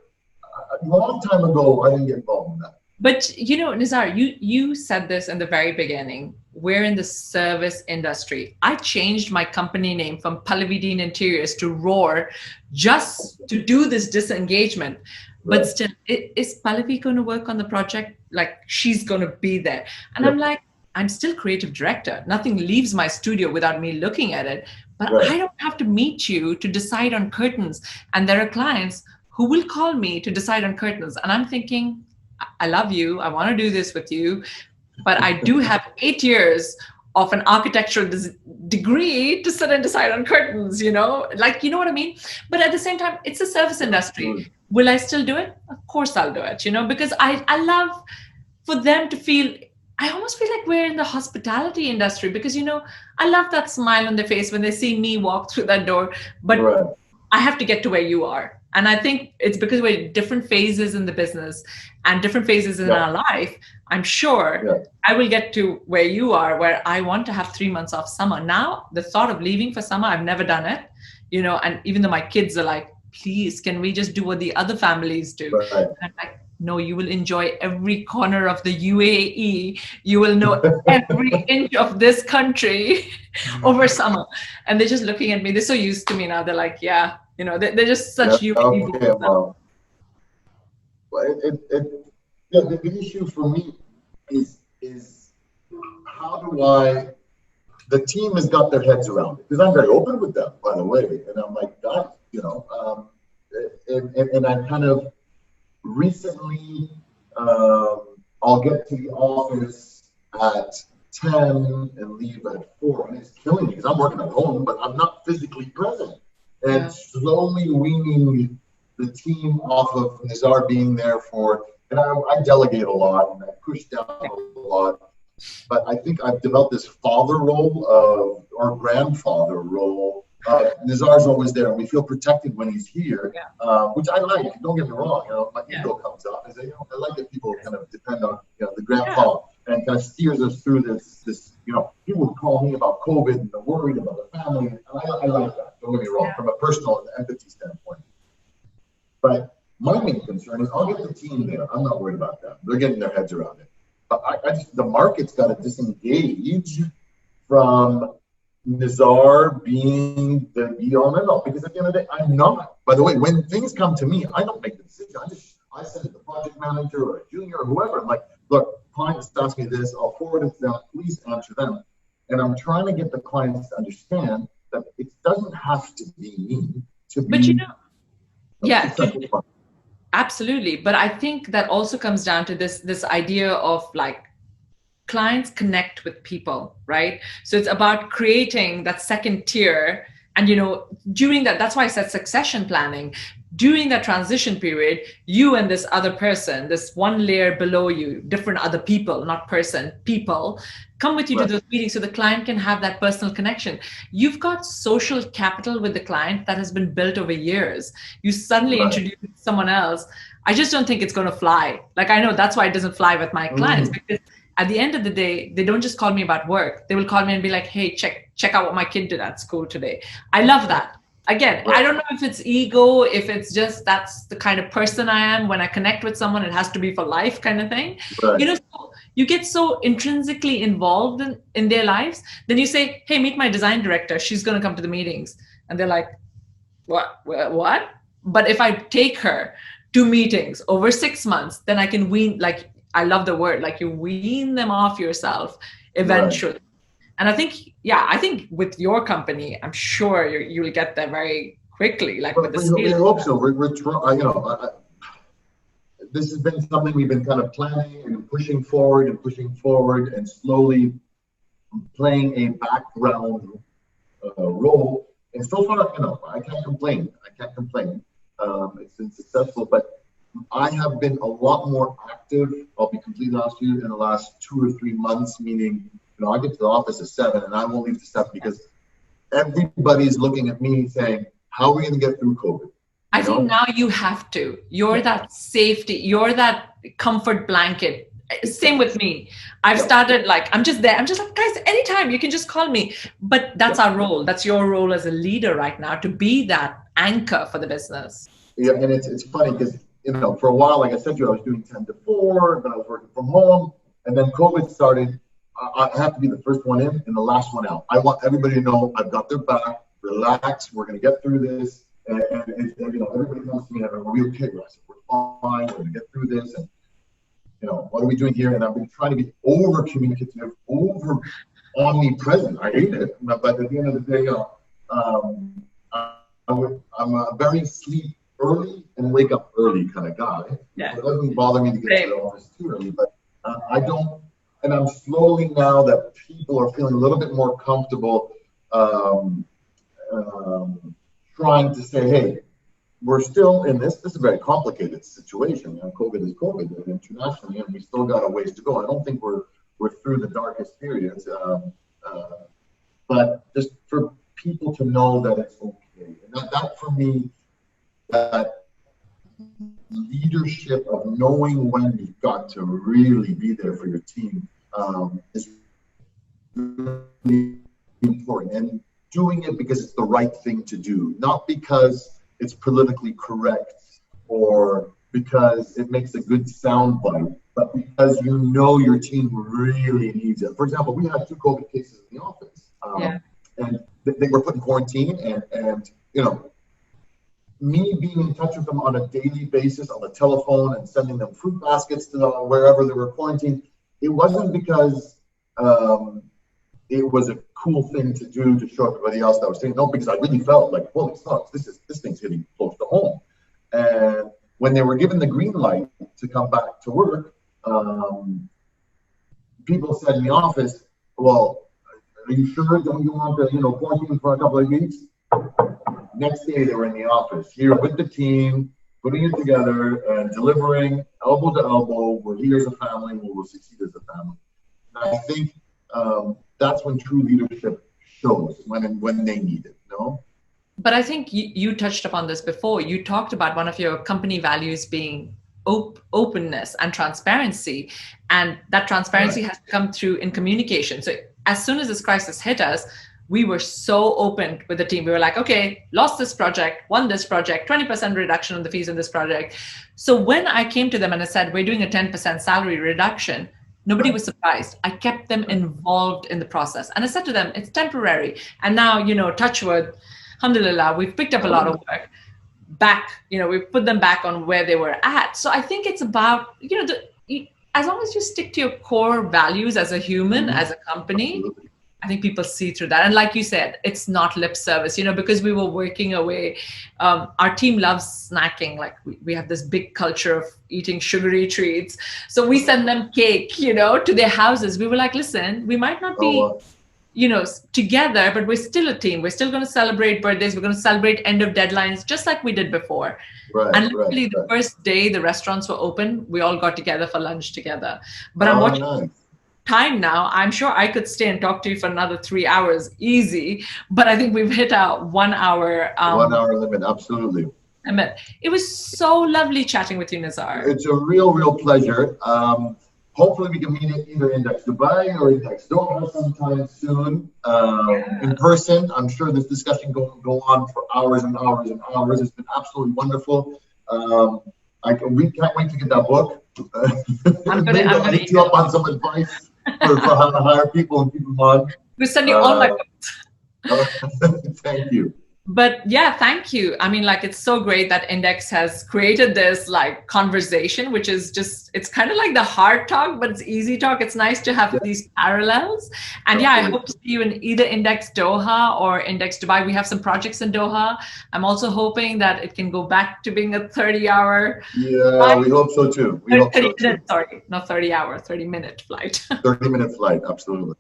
A long time ago, I didn't get involved in that. But Nizar, you said this in the very beginning. We're in the service industry. I changed my company name from Pallavi Dean Interiors to Roar just to do this disengagement. But Right. still, is Pallavi going to work on the project? Like, she's going to be there. And Yep. I'm like, I'm still creative director. Nothing leaves my studio without me looking at it. But Right. I don't have to meet you to decide on curtains. And there are clients who will call me to decide on curtains. And I'm thinking, I love you. I want to do this with you. But I do have 8 years of an architectural degree to sit and decide on curtains, like, you know what I mean? But at the same time, it's a service industry. Will I still do it? Of course I'll do it, because I love for them to feel, I almost feel like we're in the hospitality industry because, I love that smile on their face when they see me walk through that door. But Right. I have to get to where you are. And I think it's because we're different phases in the business and different phases in our life. I'm sure I will get to where you are, where I want to have 3 months off summer. Now, the thought of leaving for summer, I've never done it, and even though my kids are like, please, can we just do what the other families do? Right. And I'm like, no, you will enjoy every corner of the UAE. You will know every inch of this country over summer. And they're just looking at me. They're so used to me now. They're like, yeah, they're just such UAE Okay, people. well, the issue for me is how do the team has got their heads around it, because I'm very open with them, by the way, and I'm like, guys, and I kind of recently, I'll get to the office at 10 and leave at 4. And it's killing me because I'm working at home, but I'm not physically present. And slowly weaning the team off of Nizar being there for, and I delegate a lot and I push down a lot. But I think I've developed this father role or grandfather role. Nizar's always there, and we feel protected when he's here, which I like. Don't get me wrong. My ego comes up. I say, I like that people kind of depend on the grandpa and kind of steers us through this. People would call me about COVID and they're worried about the family, and I like that. Don't get me wrong, from a personal and empathy standpoint. But my main concern is I'll get the team there. I'm not worried about that. They're getting their heads around it. The market's got to disengage from Nizar being the be-all and end-all, because at the end of the day, I'm not. By the way, when things come to me, I don't make the decision. I send it to the project manager or a junior or whoever. I'm like, look, clients ask me this, I'll forward it to them, please answer them. And I'm trying to get the clients to understand that it doesn't have to be me to be. But absolutely. But I think that also comes down to this idea of like clients connect with people, right? So it's about creating that second tier. And, during that's why I said succession planning. During that transition period, you and this other person, this one layer below you, different other people, not person, people, come with you to those meetings so the client can have that personal connection. You've got social capital with the client that has been built over years. You suddenly introduce someone else. I just don't think it's going to fly. Like, I know that's why it doesn't fly with my clients, because at the end of the day, they don't just call me about work. They will call me and be like, hey, check out what my kid did at school today. I love that. Again, I don't know if it's ego, if it's just that's the kind of person I am. When I connect with someone, it has to be for life kind of thing. So you get so intrinsically involved in their lives. Then you say, hey, meet my design director. She's going to come to the meetings. And they're like, what? But if I take her to meetings over 6 months, then I can wean, like, I love the word, like you wean them off yourself eventually. And I think with your company, I'm sure you'll get there very quickly. Like with the scale. We hope so. We're trying. This has been something we've been kind of planning and pushing forward and slowly playing a background role. And so far, I can't complain. It's been successful, but I have been a lot more active. I'll be completely honest with you, in the last 2 or 3 months, meaning, I get to the office at 7 and I won't leave the 7 because everybody's looking at me saying, how are we going to get through COVID? I think now you have to. You're that safety. You're that comfort blanket. Same with me. I've started I'm just there. I'm just like, guys, anytime you can just call me. But that's our role. That's your role as a leader right now, to be that anchor for the business. Yeah, and it's funny because, for a while, like I said to you, I was doing 10 to 4, then I was working from home, and then COVID started. I have to be the first one in and the last one out. I want everybody to know I've got their back. Relax. We're going to get through this. And everybody comes to me and I'm real okay. I said, we're fine. We're going to get through this. And, what are we doing here? And I've been trying to be over communicative, over omnipresent. I hate it. But at the end of the day, I'm a very sleep early and wake up early kind of guy. Yeah. So it doesn't bother me to get to the office too early, but I don't. And I'm slowly, now that people are feeling a little bit more comfortable, trying to say, hey, we're still in this. This is a very complicated situation. COVID is COVID internationally, and we still got a ways to go. I don't think we're through the darkest periods, but just for people to know that it's okay. And that for me, that leadership of knowing when you've got to really be there for your team is really important, and doing it because it's the right thing to do, not because it's politically correct or because it makes a good soundbite, but because your team really needs it. For example, we had 2 COVID cases in the office, and they were put in quarantine, and me being in touch with them on a daily basis on the telephone and sending them fruit baskets to wherever they were quarantined, it wasn't because it was a cool thing to do to show everybody else that was saying no, because I really felt like, holy smokes, this thing's hitting close to home. And when they were given the green light to come back to work, people said in the office, well, are you sure? Don't you want to, quarantine for a couple of weeks? Next day they were in the office here with the team, putting it together and delivering elbow to elbow. We're here as a family. We will succeed as a family. And I think that's when true leadership shows, when they need it. But I think you touched upon this before. You talked about one of your company values being openness and transparency, and that transparency has to come through in communication. So as soon as this crisis hit us, we were so open with the team. We were like, okay, lost this project, won this project, 20% reduction on the fees in this project. So when I came to them and I said, we're doing a 10% salary reduction, nobody was surprised. I kept them involved in the process. And I said to them, it's temporary. And now, touch wood, alhamdulillah, we've picked up a lot of work back, we've put them back on where they were at. So I think it's about, as long as you stick to your core values as a human, as a company, I think people see through that. And like you said, it's not lip service, because we were working away. Our team loves snacking. Like we have this big culture of eating sugary treats. So we send them cake, to their houses. We were like, listen, we might not be, together, but we're still a team. We're still going to celebrate birthdays. We're going to celebrate end of deadlines, just like we did before. And literally the first day the restaurants were open, we all got together for lunch together. But I'm watching time now. I'm sure I could stay and talk to you for another 3 hours easy, but I think we've hit our 1 hour 1 hour limit. Absolutely. It was so lovely chatting with you, Nizar. It's a real pleasure. Hopefully we can meet at either Index Dubai or Index Doha sometime soon. In person. I'm sure this discussion go on for hours and hours and hours. It's been absolutely wonderful. We can't wait to get that book. I'm gonna hit you up on some advice for how to hire people and keep them on. We'll send you all my books. Thank you. But yeah, thank you. I mean, it's so great that Index has created this conversation, which is just, it's kind of like the hard talk, but it's easy talk. It's nice to have these parallels. And I hope to see you in either Index Doha or Index Dubai. We have some projects in Doha. I'm also hoping that it can go back to being a 30-hour. Yeah, we hope so too. We hope so too. Sorry, not 30-hour, 30-minute flight. 30-minute flight, absolutely.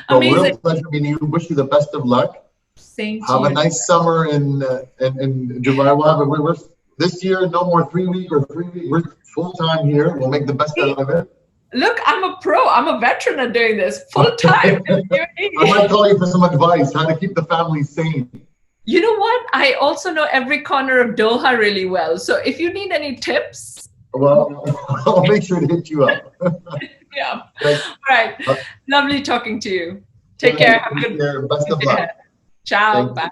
Amazing. So real pleasure meeting you. Wish you the best of luck. Have a nice summer in July. We're this year, no more 3 week or 3 week. We're full time here. We'll make the best out of it. Look, I'm a pro. I'm a veteran at doing this full time. I might call you for some advice how to keep the family sane. You know what? I also know every corner of Doha really well. So if you need any tips, well, I'll make sure to hit you up. Yeah. All right. Lovely talking to you. Take care. Have a good day. Best of luck. Ciao. Bye.